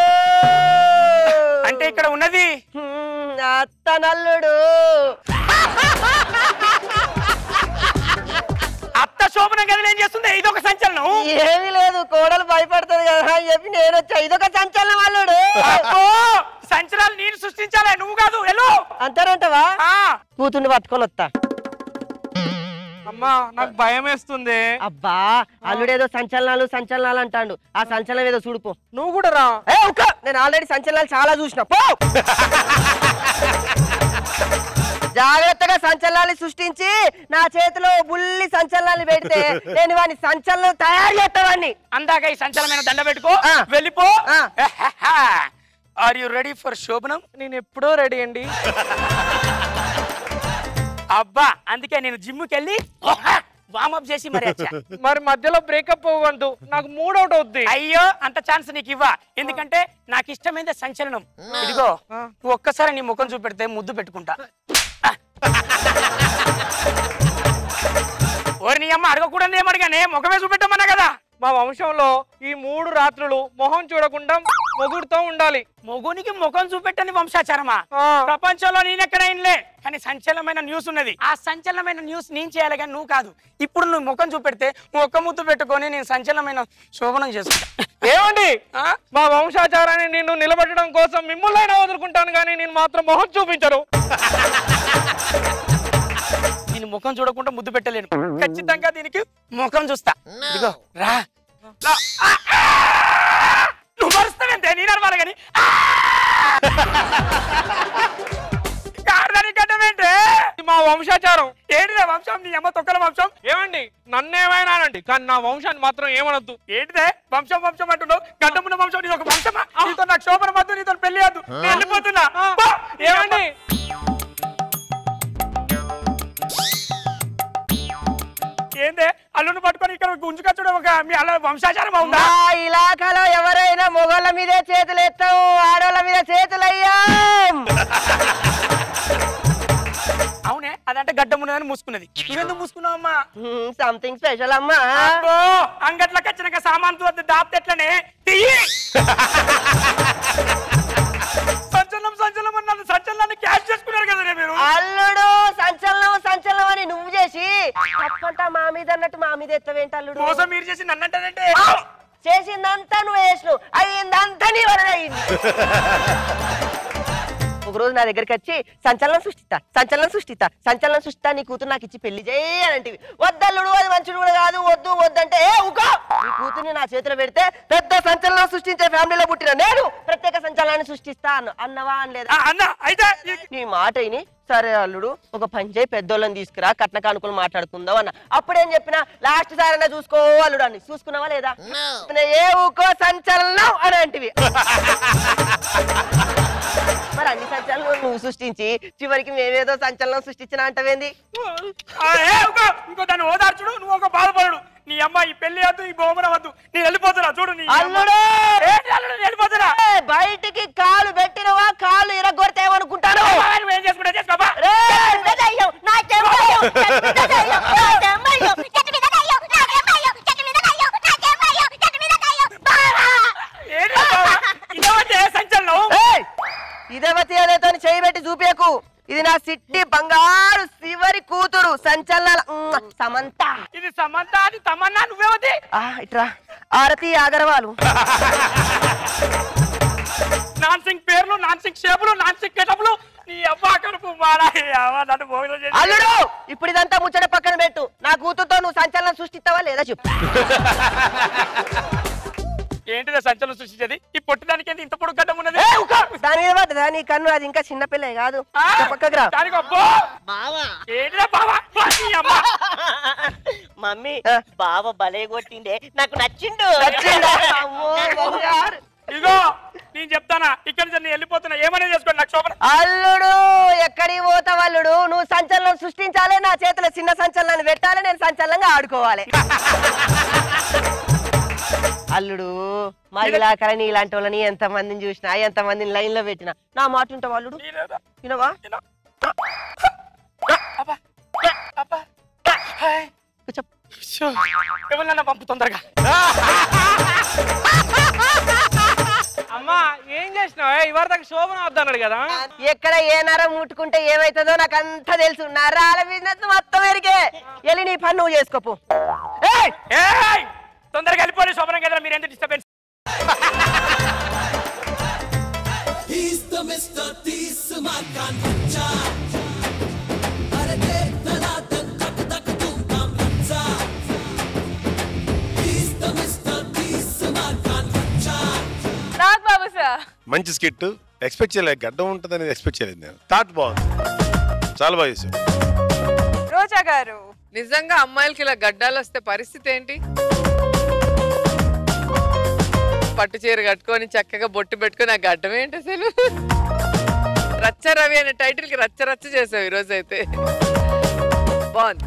అంటే ఇక్కడ ఉన్నది అత్తనల్లుడు. అత్త శోభనం గదిలో ఏం చేస్తుంది? ఇదొక సంచలనం. ఏమీ లేదు, కోడలు భయపడుతుంది కదా అని చెప్పి నేను వచ్చా. ఇదొక సంచలనం అల్లుడు. సంచలనాలు నేను సృష్టించాలే, నువ్వు కాదు. హలో అంటారంటవా? కూతుర్ని పట్టుకొని వస్తా. అమ్మా నాకు భయం వేస్తుంది. అబ్బా అల్లుడేదో సంచలనాలు సంచలనాలు అంటాడు. ఆ సంచలనం ఏదో చూడుపో. నువ్వు కూడా రా. నేను ఆల్రెడీ సంచలనాలు చాలా చూసిన. పో జాగ్రత్తగా సంచలనాలు సృష్టించి నా చేతిలో బుల్లి సంచలనాలు పెడితే నేను వాడిని సంచలనం తయారు చేస్తావాడిని. అందాక ఈ సంచలనమైన దండ పెట్టుకో, వెళ్ళిపో. ఆర్ యు రెడీ ఫర్ శోభనం? నేను ఎప్పుడో రెడీ అండి. అబ్బా అందుకే నేను జిమ్కి వెళ్ళి వార్మప్ చేసి మరి వచ్చా. మరి మధ్యలో బ్రేకప్ అవ్వద్దు, నాకు మూడ్ అవుట్ అవుద్ది. అయ్యో అంత ఛాన్స్ నీకు ఇవ్వ. ఎందుకంటే నాకు ఇష్టమైందే సంచలనం. ఇదిగో నువ్వు ఒక్కసారి నీ ముఖం చూపెడితే ముద్దు పెట్టుకుంటా. ఓరి నీ అమ్మ అడగకూడదు ఏమడిగానే, ముఖమే చూపెట్టమన్నా కదా. మా వంశంలో ఈ 3 రాత్రులు మొహం చూడకుండా మొగుడుతో ఉండాలి. మొగునికి ముఖం చూపెట్టని వంశాచారమా? ప్రపంచంలో నేనెక్కడైనలే. కానీ సంచలనమైన న్యూస్ ఉన్నది. ఆ సంచలనమైన న్యూస్ నేను చేయాలి కానీ నువ్వు కాదు. ఇప్పుడు నువ్వు ముఖం చూపెడితే ఒక్క ముద్దు పెట్టుకొని నేను సంచలనమైన శోభనం చేసుకుంటా. ఏమండి, మా వంశాచారాన్ని నేను నిలబెట్టడం కోసం మిమ్మల్ని వదులుకుంటాను కానీ నేను మాత్రం మొహం చూపించరు. నేను ముఖం చూడకుండా ముద్దు పెట్టలేను. ఖచ్చితంగా దీనికి ముఖం చూస్తా. ఇదిగో రా. నువ్వు మరుస్తావంతే, నేను అరవాలి కానీ. గడ్డమేంటే మా వంశాచారం. ఏంటిదే వంశం? నీ అమ్మ తొక్కల వంశం. ఏమండి నన్నేమైనానండి కానీ నా వంశాన్ని మాత్రం ఏమనొద్దు. ఏంటిదే వంశం వంశం అంటున్నావు? గడ్డమున్న వంశం నీది ఒక వంశమా? నీతో నాకు శోభన వద్దు, నీతో పెళ్లి వద్దు, నేను వెళ్ళిపోతున్నా. ఏమండి ఏందే అల్లుని పట్టుకొని ఇక్కడ గుంజుకొచ్చడం ఒక మీ అల్ల వంశాచారం ఉందా? ఇలాకాలో ఎవరైనా మొగోళ్ళ మీదే చేతులు ఎత్తాం, ఆడోళ్ళ మీద చేతులు అయ్యాం. అవునే అదంటే గడ్డమున్నదని మూసుకున్నది. నువ్వెందుకు మూసుకున్నావమ్మా? సంథింగ్ స్పెషల్ అమ్మా. అంగట్లోకి వచ్చినాక సామాన్తో దాప్తెట్లనే తీయి. సంచలనం సంచలనం అన్నది సంచలనాన్ని క్యాష్ చేసుకున్నారు కదా మీరు. అల్లుడు సంచలనం సంచలనం అని నువ్వు చేసి తప్పంతా మా మీద అన్నట్టు మా మీద ఎత్తవేంటి అల్లుడు? మోసం మీరు చేసి నన్నంటే చేసిందంతా నువ్వు వేసినావు, అయ్యిందంతా నీ వలన అయింది. ఒకరోజు నా దగ్గరికి వచ్చి సంచలనం సృష్టిస్తా సంచలనం సృష్టిస్తా సంచలనం సృష్టిస్తా, నీ కూతురు నాకు ఇచ్చి పెళ్లి చేయాలంటివి. వద్దల్లుడు అది మంచుడు కూడా కాదు, వద్దు వద్దంటే ఊకో. నీ కూతుర్ని నా చేతిలో పెడితే పెద్ద సంచలనం సృష్టించే ఫ్యామిలీలో పుట్టిన నేను ప్రత్యేక సంచలనాన్ని సృష్టిస్తా అన్నవా అనలేదా? నీ మాట అయిని సరే అల్లుడు ఒక పని చేయి, పెద్దోళ్ళని తీసుకురా, కట్న కానుకలు మాట్లాడుకుందాం అన్న. అప్పుడేం చెప్పినా లాస్ట్ సారైనా చూసుకో అల్లుడు అని. చూసుకున్నావా లేదా? ఏ ఊకో సంచలనం అని అంటివి. మరి అన్ని సంచలనం నువ్వు సృష్టించి చివరికి మేమేదో సంచలనం సృష్టించిన అంటవేంది? ఇంకో దాన్ని ఓదార్చుడు, నువ్వు ఒక బాధపడు. నీ అమ్మాయి పెళ్లి వద్దు, ఈ బొమ్మన వద్దు, నేను వెళ్ళిపోతున్నా. చూడు నీ అల్లుడు వెళ్ళిపోతున్నా. బయటికి కాలు పెట్టినవా కాలు ఇరగొడతామనుకుంటాను. ఏం చేసుకుంటా చేసుకోబా. ఇదేవతి అదేతో చేయబెట్టి చూపేకు. ఇది నా సిట్టి బంగారు శివరి కూతురు సంచలన సమంత. ఇది సమంత అది తమన్నా, నువ్వేవతి? ఇట్రా ఆరతి అగర్వాలు. నాన్ సింగ్ పేర్లు, నాన్ సింగ్ షేపులు, నాన్ సింగ్ గెటప్లు. నీ అబ్బా కడుపు మారా నన్ను భోజనం చేసి. అల్లుడు ఇప్పుడు ఇదంతా ముచ్చట పక్కన పెట్టు. నా కూతురుతో నువ్వు సంచలనం సృష్టిస్తావా లేదా చెప్పు. ఏంటిదా సంచలనం సృష్టించేది? ఈ పొట్టిదానికి ఇంత పొడుగు గడ్డం ఉన్నది. దాని మీద పడ్డదా నీ కన్ను? అది ఇంకా చిన్న పిల్ల కాదు. పక్కకు రా. ఏంటిదా బావా? మమ్మీ బావ భలే కొట్టిండే, నాకు నచ్చిండు. ఇగో నేను చెప్తానా, ఇక్కడ నేను వెళ్ళిపోతున్నా, ఏమైనా చేసుకోండి, నాకు శోభన. అల్లుడు ఎక్కడికి పోతావు అల్లుడు? నువ్వు సంచలనం సృష్టించాలి, నా చేతిలో చిన్న సంచలనాన్ని పెట్టాలి, నేను సంచలనంగా ఆడుకోవాలి. అల్లుడు మహిళాకర నీలాంటి వాళ్ళని ఎంత మందిని చూసినా, ఎంత మందిని లైన్ లో పెట్టినా, నా మాట ఉంటావు అల్లుడు? వినవా? ఎవరన్నా పంపు తొందరగా. అమ్మా ఏం చేసినావు? ఇవాళ దాకా శోభన వద్దన్నాడు కదా. ఎక్కడ ఏ నరం ముట్టుకుంటే ఏమైతుందో నాకు అంతా తెలుసు. నరాల బిజినెస్ మొత్తం ఎరిగే. వెళ్ళి నీ పని నువ్వు చేసుకోపో. తొందరగా వెళ్ళిపోయి శోభనం కదా, మీరు ఎందుకు డిస్టర్బెన్స్? మంచి స్కిట్ ఎక్స్పెక్ట్ చేయలేదు, గడ్డం ఉంటుందని ఎక్స్పెక్ట్ చేయలేదు నేను. థాట్ బాగుంది, చాలా బాగా చేశారు. రోజా గారు నిజంగా అమ్మాయిలకి ఇలా గడ్డాలు వస్తే పరిస్థితి ఏంటి? పట్టు చీర కట్టుకొని చక్కగా బొట్టు పెట్టుకొని ఆ గడ్డం ఏంటి అసలు? రచ్చ రవి అనే టైటిల్ కి రచ్చ రచ్చ చేసావు ఈ రోజు అయితే. బాగుంది.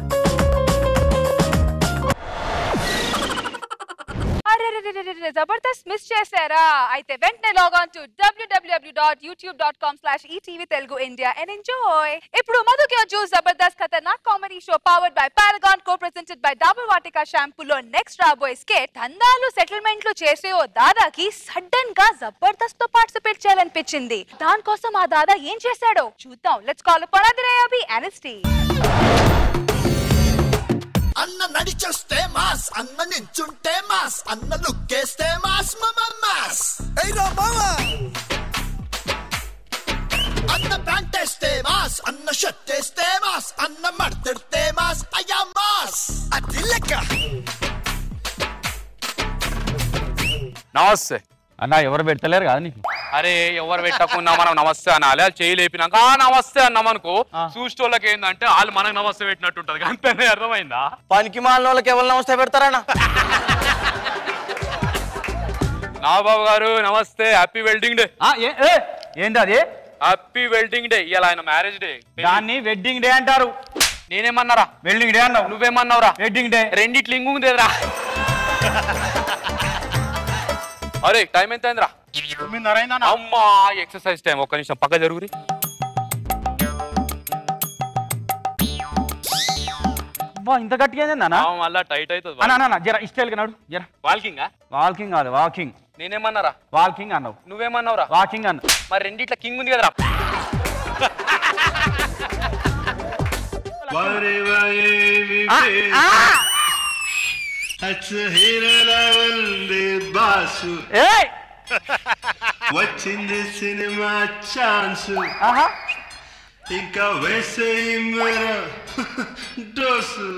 జబర్దస్త్ మిస్ చేశారా? అయితే వెంటనే log on to www.youtube.com/etvtelugu India and enjoy. ఇప్పుడు మధు క్యా juice Jabardasth Khatarnak comedy show powered by Paragon co presented by double Vatika షాంపూలో నెక్స్ట్ రాబోయే స్కెట్ దందాలు సెటిల్మెంట్లు చేసే ఓ దాదాకి సడన్ గా జబర్దస్త్ తో పార్టిసిపేట్ చేయాలనిపించింది. దానికోసం ఆ దాదా ఏం చేశాడో చూద్దాం. లెట్స్ కాల్ అపాన్ అదరయాబి అనస్టీ. అన్న నడిచొస్తే మాస్, అన్న నించుంటే మాస్, అన్న లుక్కేస్తే మాస్ మాస్. ఏరా మామా అన్న ప్యాంట్ వేస్తే మాస్, అన్న షర్ట్ వేస్తే మాస్, అన్న మడతెడితే మాస్, అయ్యా మాస్. అది లెక్క. నమస్తే అన్న. ఎవరు పెడతలేరు కదా నీకు? అరే ఎవరు పెట్టకుండా మనం నమస్తే అనాలి. అది చేయలేపినాక నమస్తే అన్నాం అనుకో, చూసేటోళ్ళకి ఏంటంటే వాళ్ళు మనకు నమస్తే పెట్టినట్టు ఉంటది. అంతే, అర్థమైందా? పనికి మాలిన వాళ్ళకి ఎవరు నమస్తే పెడతారన్నా? నాగబాబు గారు నమస్తే, హ్యాపీ వెల్డింగ్ డే. ఏంటి అది? Happy welding day. ఇలా ఆయన మ్యారేజ్ డే. దాన్ని వెడ్డింగ్ డే అంటారు. నేనేమన్నారా? వెల్డింగ్ డే అన్నావు. నువ్వేమన్నావురా? Wedding day. రెండిట్లు ఇంగుందేరా. అరే టైం ఎంత అయిందిరా? అమ్మా ఎక్సర్సైజ్ టైం. ఒక్క నిమిషం పక్క జరుగురి. ఇంత గట్టిగా మళ్ళా టైట్ అవుతుంది. జర ఇష్టం నాడు. జర వాకింగ్ వాకింగ్ కాదు, వాకింగ్. నేనేమన్నారా? వాకింగ్ అన్నావు. నువ్వేమన్నావురా? వాకింగ్ అన్నావు. మరి రెండిట్ల కింగ్ ఉంది కదరా. వచ్చింది సినిమా ఛాన్స్, ఇంకా వేసే డోసు.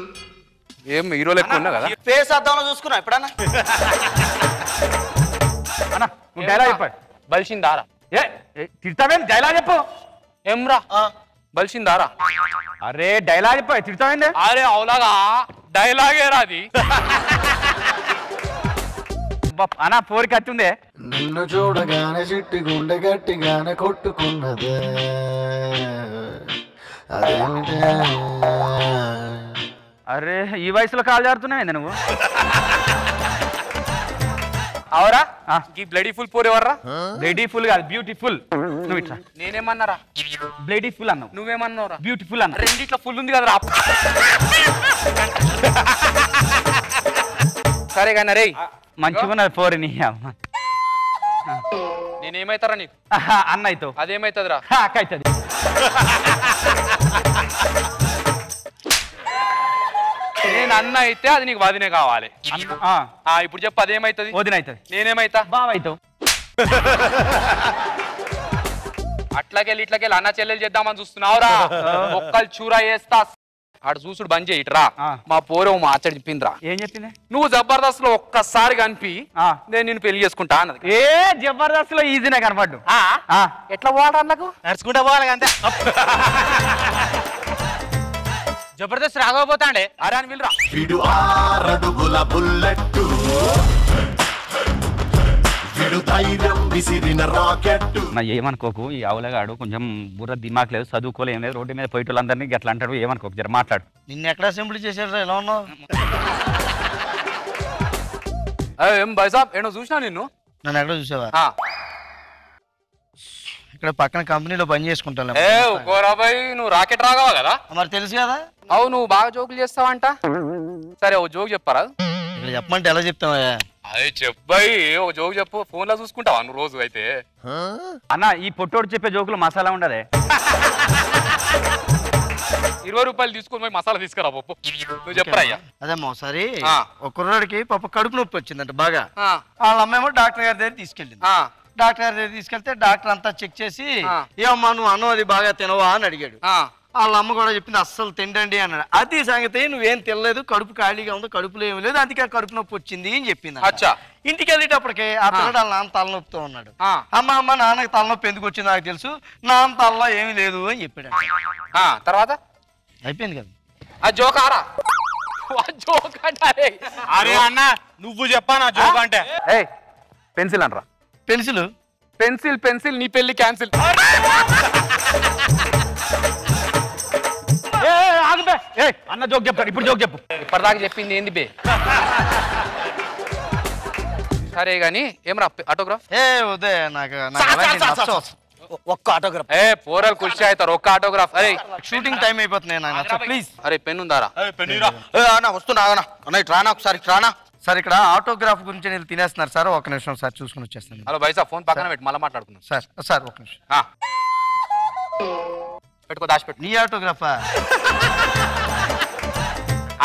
ఏం హీరోలు ఎక్కువ ఉన్నా కదా? ఫేస్ అద్దంలో చూసుకున్నా ఎప్పుడన్నా? డైలాగ్ చెప్పాడు. బలిసిందారా? తిడతావేం? డైలాగ్ చెప్పు. ఏమ్రా బలిసిందారా? అరే డైలాగ్ చెప్ప, తిడతావేంది? అరే అవులాగా డైలాగే రాది. అన్నా పోరికి వచ్చిందే. నిన్ను చూడగానే చిట్టి గుండె గట్టిగానే కొట్టుకున్నదే. అరే ఈ వయసులో కాలు జారుతున్నావు నువ్వు? అవరా ఈ బ్లడీ ఫుల్ పోర్ ఎవర్రా? బ్లడీ ఫుల్ కాదు, బ్యూటిఫుల్. నువ్వు ఇట్లా. నేనేమన్నారా? బ్లడీ ఫుల్ అన్నావు. నువ్వేమన్నావురా? బ్యూటిఫుల్ అన్నా. రెండిట్లో ఫుల్ ఉంది కదరా. సరే కానీ రే మంచిగా పోరి నీ అమ్మ. నేనేమైతారా నీకు? అన్న అవుతావు. అదేమైతుందిరా? అక్క అవుతుంది. నేను అన్న అయితే అది నీకు వదినే కావాలి. ఇప్పుడు చెప్పు అదేమైతుంది? వదిన అవుతుంది. నేనేమైతా? బావ అవుతావు. అట్లాకెళ్ళి ఇట్లాకెళ్ళి అన్న చెల్లెలు చేద్దామని చూస్తున్నావురా ఒక్కలు చూరా వేస్తా ఆడు చూసుడు బంద్ చేయి ఇట్రా మా పోరవు మా అచ్చడి చెప్పిందిరా ఏం చెప్పింది నువ్వు జబర్దస్త్ లో ఒక్కసారి కనిపి నేను నిన్ను పెళ్లి చేసుకుంటా అన్నది ఏ జబర్దస్త్ లో ఈజీనే కనపడ్డు ఎట్లా పోవాలా అన్నకు నడుచుకుంటా పోవాలి అంతే జబర్దస్త్ రాకపోతాండే అరే అని వీళ్ళరా విడు 6 అడుగుల బుల్లెట్టు విడు ధైర్యం విసిరిన రాకెట్టు. నా ఏమనుకోకు ఈ ఆవులగాడు కొంచెం బుర్ర దిమాక్ లేదు చదువుకోలే ఏం లేదు రోడ్డు మీద పోయేటోళ్ళందరినీ గట్లా అంటాడు ఏమనుకోకు జర మాట్లాడు నిన్ను ఎక్కడ అసెంబ్లీ చేశారు ఎలా ఉన్నావు ఏం బైసాబ్ ఏమో చూసినా నిన్ను నన్ను ఎక్కడ చూసావా ఇక్కడ పక్కన కంపెనీలో పని చేసుకుంటాను బాయ్ నువ్వు రాకెట్ రాగావా కదా మరి తెలుసు కదా అవు నువ్వు బాగా జోకులు చేస్తావంట సరే ఓ జోక్ చెప్పారా ఇక్కడ చెప్పమంటే ఎలా చెప్తావా అదే చెప్పాయి ఓ జోక్ చెప్పు ఫోన్ లో చూసుకుంటావా నువ్వు రోజు అయితే అన్న ఈ పొట్టోడు చెప్పే జోకులు మసాలా ఉండదే 20 రూపాయలు తీసుకొని పోయి మసాలా తీసుకురా పప్పు నువ్వు చెప్పరా అయ్యా అదేమో సరే ఒక కుర్రాడికి పాప కడుపు నొప్పి వచ్చిందంట బాగా వాళ్ళ అమ్మేమో డాక్టర్ గారి దగ్గర తీసుకెళ్ళింది డాక్టర్ గారి దగ్గర తీసుకెళ్తే డాక్టర్ అంతా చెక్ చేసి ఏమమ్మా నువ్వు అన్నం అది బాగా తినవా అని అడిగాడు వాళ్ళ అమ్మ కూడా చెప్పింది అస్సలు తిండండి అన్నాడు అది సంగతి నువ్వేం తినలేదు కడుపు ఖాళీగా ఉంది కడుపులో ఏమి లేదు అందుకే కడుపు నొప్పి వచ్చింది అని చెప్పింది ఇంటికి వెళ్ళేటప్పటికి ఆ పిల్లడు వాళ్ళ నాన్న తలనొప్పితో ఉన్నాడు అమ్మ నాన్నకి తలనొప్పి ఎందుకు వచ్చింది నాకు తెలుసు నాన్న తలలో ఏమి లేదు అని చెప్పాడు తర్వాత అయిపోయింది కదా ఆ జోక్ ఆరా జోక్ అంటే అరే అన్న నువ్వు చెప్పా నా జోక్ అంటే పెన్సిల్ అనరా పెన్సిల్ పెన్సిల్ పెన్సిల్ నీ పెళ్లి క్యాన్సిల్ అన్న జోక్ చెప్తాడు ఇప్పుడు జోక్ చెప్పు ఇప్పటిదాకా చెప్పింది ఏంది బే సరే గాని ఏమరా ఆటోగ్రాఫ్ ఉదే నాకు ఒక్క ఆటోగ్రాఫ్ పోరలు ఖుషి అవుతారు ఒక్క ఆటోగ్రాఫ్ అరే షూటింగ్ టైం అయిపోతుంది ప్లీజ్ అరే పెన్ ఉందారా వస్తున్నా అన్న ఇటు రానా ఒకసారి రానా సార్ ఇక్కడ ఆటోగ్రాఫ్ గురించి నేను తినేస్తున్నారు సార్ ఒక నిమిషం సార్ చూసుకుని వచ్చేస్తాను హలో బైసా ఫోన్ పక్కన పెట్టి మళ్ళీ మాట్లాడుకుందాం సార్ ఒక నిమిషం పెట్టుకో దాచిపెట్టు నీ ఆటోగ్రాఫా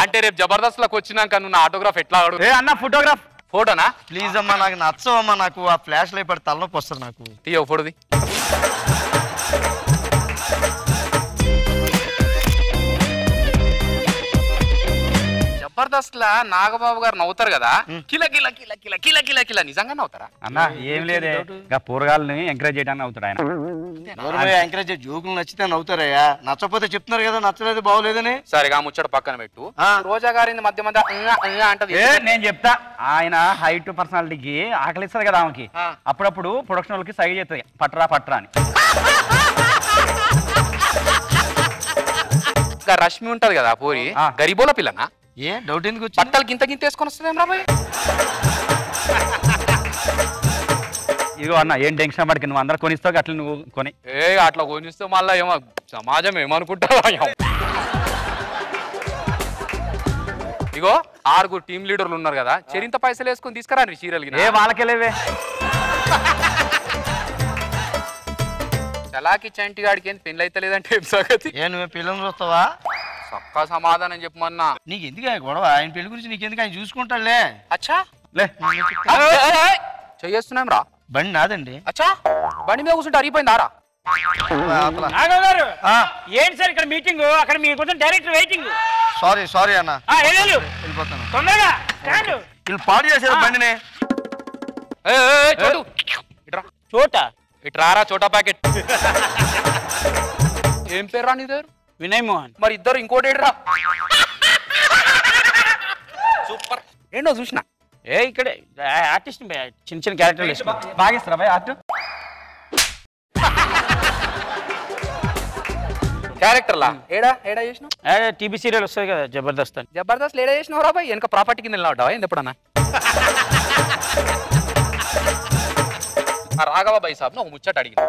అంటే రేపు జబర్దస్త్ లోకి వచ్చినాక నువ్వు నా ఆటోగ్రాఫ్ ఎట్లా అడుగు అన్న ఫోటోగ్రాఫ్ ఫోటోనా ప్లీజ్ అమ్మా నాకు నచ్చవమ్మా నాకు ఆ ఫ్లాష్ లైట్ పడి తలనొప్పి వస్తుంది నాకు తీయో ఫోటోది జబర్దస్త్ లా నాగబాబు గారు నవ్వుతారు కదా కిల కిల కిల కిల కిల కిల కిల నిజంగా నవ్వుతారా అన్న ఏం లేదే పూరగాళ్ళని ఎంకరేజ్ చేయడానికి అవుతాడు ఆయన ఎంకరేజ్ జోకులు నచ్చితే నవ్వుతారయ్యా నచ్చకపోతే చెప్తున్నారు కదా నచ్చలేదు బాగోలేదని సరిగా ముచ్చట పక్కన పెట్టు రోజా గారి మధ్య మధ్య అంటది నేను చెప్తా ఆయన హైట్ పర్సనాలిటీకి ఆకలిస్తుంది కదా ఆమెకి అప్పుడప్పుడు ప్రొడక్షన్ వాళ్ళకి సైజ్ చేస్తుంది పట్రా పట్రా అని రష్మి ఉంటది కదా పూరి గరీబోల పిల్లనా ఏ డౌట్ ఎందుకు బట్టలు గింత గింత వేసుకొని వస్తుంది రాబాయ్ ఇగో అన్న ఏం టెన్షన్ పడికి నువ్వు అందరు కొనిస్తావు అట్లా నువ్వు కొని అట్లా కొనిస్తే మళ్ళీ ఏమో సమాజం ఏమనుకుంటావా ఇగో 6 టీం లీడర్లు ఉన్నారు కదా చెరింత పైసలు వేసుకొని తీసుకురా సీరియల్ వాళ్ళకెళ్ళేవే చలాకి చంటి గాడికి ఏం పెళ్ళి అయితే లేదంటే ఏం సంగతి నువ్వు పిల్లలు వస్తావా సక్కా సమాధానం చెప్పమన్నా నీకు ఎందుకు గొడవ ఆయన పెళ్లి గురించి నీకెందుకు ఆయన చూసుకుంటాడులే అచ్చా లే చెయ్యేస్తున్నాం రా బండి నాదండి అచ్చా బండి మీద కూర్చుంటే అరిగిపోయిందారా గారు ఏంటి సార్ ఇక్కడ మీటింగ్ అక్కడ మీ కోసం డైరెక్టర్ వెయిటింగ్ సారీ అన్న వెళ్ళిపోతాను తొందరగా వీళ్ళు పాడు చేశారు బండిని చోట ఇట్రారా చోటా ప్యాకెట్ ఏం పేరు రా నీ దగ్గర వినయ్ మోహన్ మరి ఇద్దరు ఇంకోటి రా సూపర్ ఏంటో చూసిన ఇక్కడే ఆర్టిస్ట్ చిన్న చిన్న క్యారెక్టర్లు బాగా ఇస్తారా బాయ్ ఆర్ట్ క్యారెక్టర్లా ఏడా ఏడా చేసినావు టీవీ సీరియల్ వస్తుంది కదా జబర్దస్త్ అని జబర్దస్త్ ఏడా చేసినావు రా బాయ్ వెనక ప్రాపర్టీ కింద నిలబడ్డావా ఎప్పుడన్నా రాఘవ బై సాబ్ ఒక ముచ్చట అడిగిన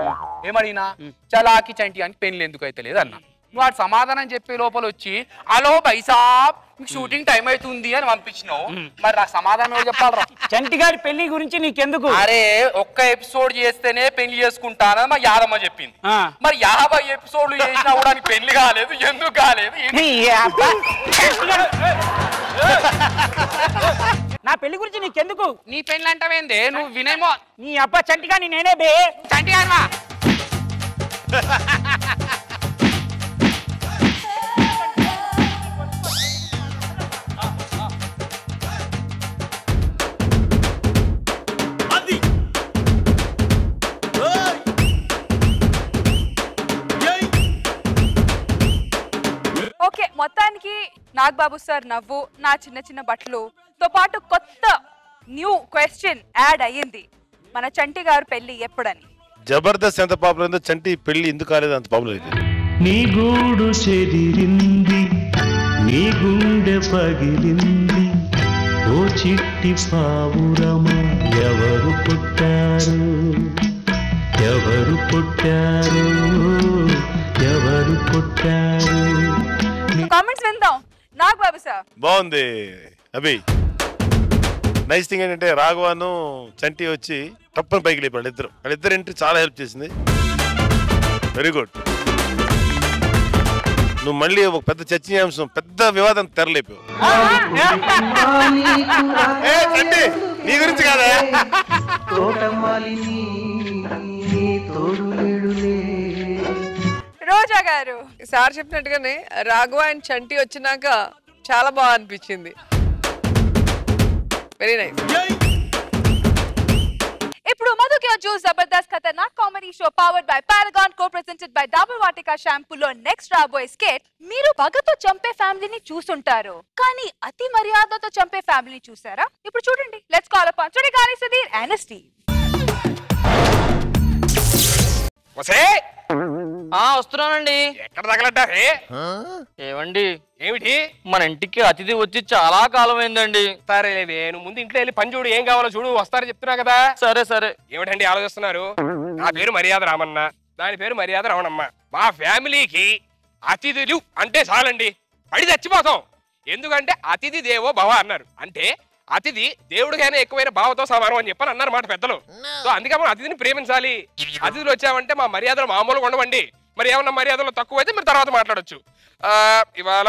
ఏమడిగినా చలాకి చంటి అని పెన్లు ఎందుకు అయితే లేదు అన్న నువ్వు వాడు సమాధానం చెప్పే లోపల వచ్చి హలో బైసాబ్ మీకు షూటింగ్ టైం అవుతుంది అని పంపించినావు మరి నాకు సమాధానం చెప్పాలరా చంటి గారి పెళ్లి గురించి నీకెందుకు అరే ఒక్క ఎపిసోడ్ చేస్తేనే పెళ్లి చేసుకుంటానని మా యాదమ్మ చెప్పింది మరి 50 ఎపిసోడ్లు చేసినా కూడా పెళ్లి కాలేదు ఎందుకు కాలేదు నా పెళ్లి గురించి నీకెందుకు? నీ పెళ్లి అంటావేందే? నువ్వు వినేమో. నీ అబ్బా చంటిగా నేనే బే. చంటిగానివా? ఓకే, మొత్తానికి నాగబాబు సార్ నవ్వు, నా చిన్న చిన్న బట్టలు తో పాటు కొత్త న్యూ క్వశ్చన్ యాడ్ అయ్యింది. మన చంటి గారు పెళ్లి ఎప్పుడని? జబర్దస్త్ ఎంత పాపులర్ ఉందో చంటి పెళ్లి ఎందుకు కాలేదు అంత పాపులర్ అయితే. నీ గూడు చెదిరింది, నీ గుండె పగిలింది, ఓ చిట్టి పావురమా ఎవరు పుట్టారు, ఎవరు పుట్టారు, ఎవరు పుట్టారు? కామెంట్స్ విందాం. నాగబాబు సార్ బాగుంది అభి. నైస్ థింగ్ ఏంటంటే రాఘవాను చంటి వచ్చి తప్పని పైకి లేపాడు వాళ్ళిద్దరు ఎంట్రీ చాలా హెల్ప్ చేసింది. Very good. నువ్వు మళ్ళీ ఒక పెద్ద చర్చనీయాంశం, పెద్ద వివాదం తెరలేపావు. నీ గురించి కాదా? రోజా గారు సార్ చెప్పినట్టుగానే రాఘవ అండ్ చంటి వచ్చినాక చాలా బాగా అనిపించింది. Very nice. ఇప్పుడు మధుకి వచ్చి Jabardasth Khatarnak comedy show powered by Paragon co presented by double Vatika షాంపూలో నెక్స్ట్ రాబోయే స్కేట్. మీరు పగతో చంపే ఫ్యామిలీని చూసుంటారు, కానీ అతి మర్యాదతో చంపే ఫ్యామిలీని చూసారా? ఇప్పుడు చూడండి. Let's call upon Sudigali Sudheer and స్టీవ్. వస్తున్నానండి. ఎక్కడ తగలడ్డారే? ఏమండి? ఏమిటి? మన ఇంటికి అతిథి వచ్చి చాలా కాలం అయిందండి. సరే నువ్వు ముందు ఇంట్లో వెళ్ళి పని చూడు, ఏం కావాలో చూడు, వస్తారని చెప్తున్నా కదా. సరే సరే. ఏమిటండి ఆలోచిస్తున్నారు? నా పేరు మర్యాద రామన్న, దాని పేరు మర్యాద రమణమ్మ. మా ఫ్యామిలీకి అతిథులు అంటే చాలండి, పడి చచ్చిపోతాం. ఎందుకంటే అతిథి దేవో భవ అన్నారు. అంటే అతిథి దేవుడికైనా ఎక్కువైన భావతో సమానం అని చెప్పని అన్నారు మాట పెద్దలు. సో అందుకే మనం అతిథిని ప్రేమించాలి. అతిథులు వచ్చామంటే మా మర్యాదలు మామూలుగా ఉండవండి. మరి ఏమన్నా మర్యాదలు తక్కువ అయితే మీరు తర్వాత మాట్లాడొచ్చు. ఇవాళ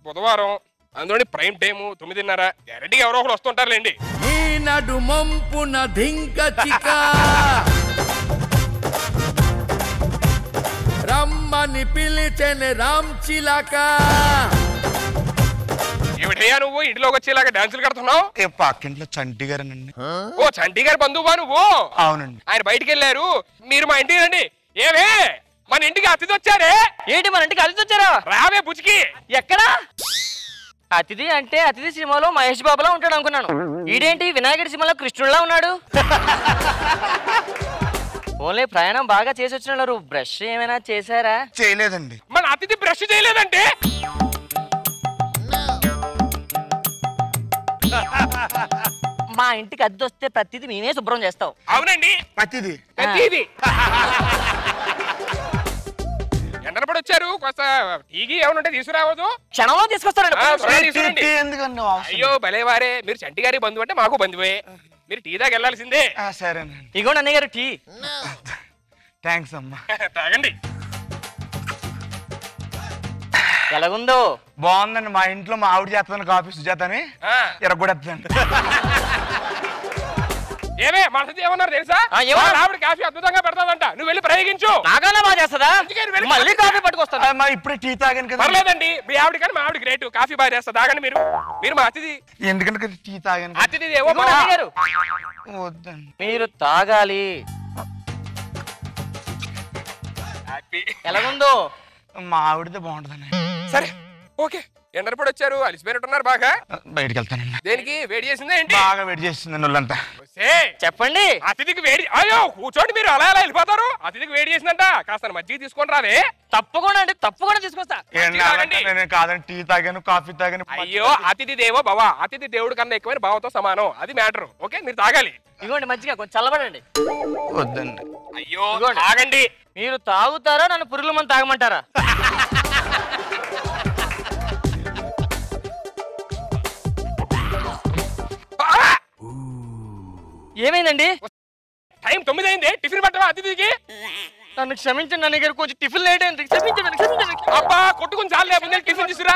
బుధవారం, అందులోని ప్రైమ్ టైము 9:30. గ్యారెంటీగా ఎవరో ఒకరు వస్తుంటారులేండి. రమ్మని పిలిచెని రామ్ చిలక. ఏమిటయ్యా నువ్వు ఇంట్లోకి వచ్చేలాగా డాన్సులు కడుతున్నావు? పక్కింట్లో చంటి గారేనండి. ఓ చంటి గారి బంధువా నువ్వు? అవునండి. ఆయన బయటికి వెళ్ళారు, మీరు మా ఇంటికి రండి. ఏమే మన ఇంటికి అతిథి వచ్చారే? ఏంటి మన ఇంటికి అతిథి వచ్చారా? రావే బుచ్చికి. ఎక్కడా? అతిథి అంటే అతిథి సినిమాలో మహేష్ బాబులా ఉంటాడు అనుకున్నాను. ఈడేంటి వినాయకుడి సినిమాలో కృష్ణుడిలా ఉన్నాడు? ఓన్లీ ప్రయాణం బాగా చేసి వచ్చినారు. బ్రష్ ఏమైనా చేశారా? చేయలేదండి. మన అతిథి బ్రష్ చేయలేదంటే? మా ఇంటికి అద్దె వస్తే ప్రతిదీ మేమే శుభ్రం చేస్తావు. అవునండి, ప్రతిదీ. ఎండనపడి వచ్చారు, కొంత టీగి ఏమనుంటే తీసుకురావద్దు. క్షణంలో తీసుకొస్తారండి. అయ్యో భలేవారే, మీరు చంటి గారి బంధువు అంటే మాకు బంధువే. మీరు టీ దాకా వెళ్ళాల్సిందే. సరేనండి. ఇగోండి అన్నయ్య గారు టీ. థ్యాంక్స్ అమ్మా. తాగండి. ఎలాగుందో? బాగుందండి. మా ఇంట్లో మా ఆవిడ చేస్తాను కాఫీ, సుజాతని ఎరగొడేస్తాను. ఏమే మనసు ఏమన్నారు తెలుసా? ఆవిడ కాఫీ అద్భుతంగా పెడతాదంట, నువ్వు వెళ్ళి ప్రయోగించు. నాకన్నా బాగా చేస్తుందా? మళ్ళీ కాఫీ పట్టుకొస్తా. ఇప్పుడే టీ తాగాను కదా. పర్లేదండి, మీ ఆవిడ కానీ మా ఆవిడ గ్రేట్, కాఫీ బాగా చేస్తా. తాగండి మీరు. మీరు మా అతిథి. ఎందుకంటే టీ తాగాను. అతిథి ఏవో వద్దండి. మీరు తాగాలి. ఎలాగుందో? మా ఆవిడతో బాగుంటుందండి. సరే ఓకే. ఎండనపడి వచ్చారు, అలిసిపోయినట్టున్నారు బాగా. బయటికి వెళ్తానండి. దేనికి? వేడి చేసిందా ఏంటి? బాగా వేడి చేస్తుందండి ఒళ్ళంతా. చెప్పండి. అతిథికి వేడి. అయ్యో కూర్చోండి, మీరు అలా ఎలా వెళ్ళిపోతారు? అతిథికి వేడి చేసిందంట, కాస్త మజ్జిగ తీసుకొని రావే. తప్పకుండా అండి, తప్పకుండా తీసుకొస్తా. కాదండి, టీ తాగాను, కాఫీ తాగాను. అయ్యో అతిథి దేవో భవ, అతిథి దేవుడి కన్నా ఎక్కువైన భావంతో సమానం, అది మ్యాటర్. ఓకే మీరు తాగాలి. ఇగోండి మజ్జిగ, కొంచెం చల్లబడండి. వద్దండి. అయ్యో తాగండి. మీరు తాగుతారా, నన్ను పురుగుల మంది తాగమంటారా? ఏమైందండి? టైం 9 అయింది, టిఫిన్ పట్టవా అతిథికి? నన్ను క్షమించండి అన్నయ్య గారు, కొంచెం టిఫిన్ లేట్ అయింది. క్షమించండి. అబ్బా కొట్టుకుని చాలు, లేకపోతే టిఫిన్ తీసుకురా.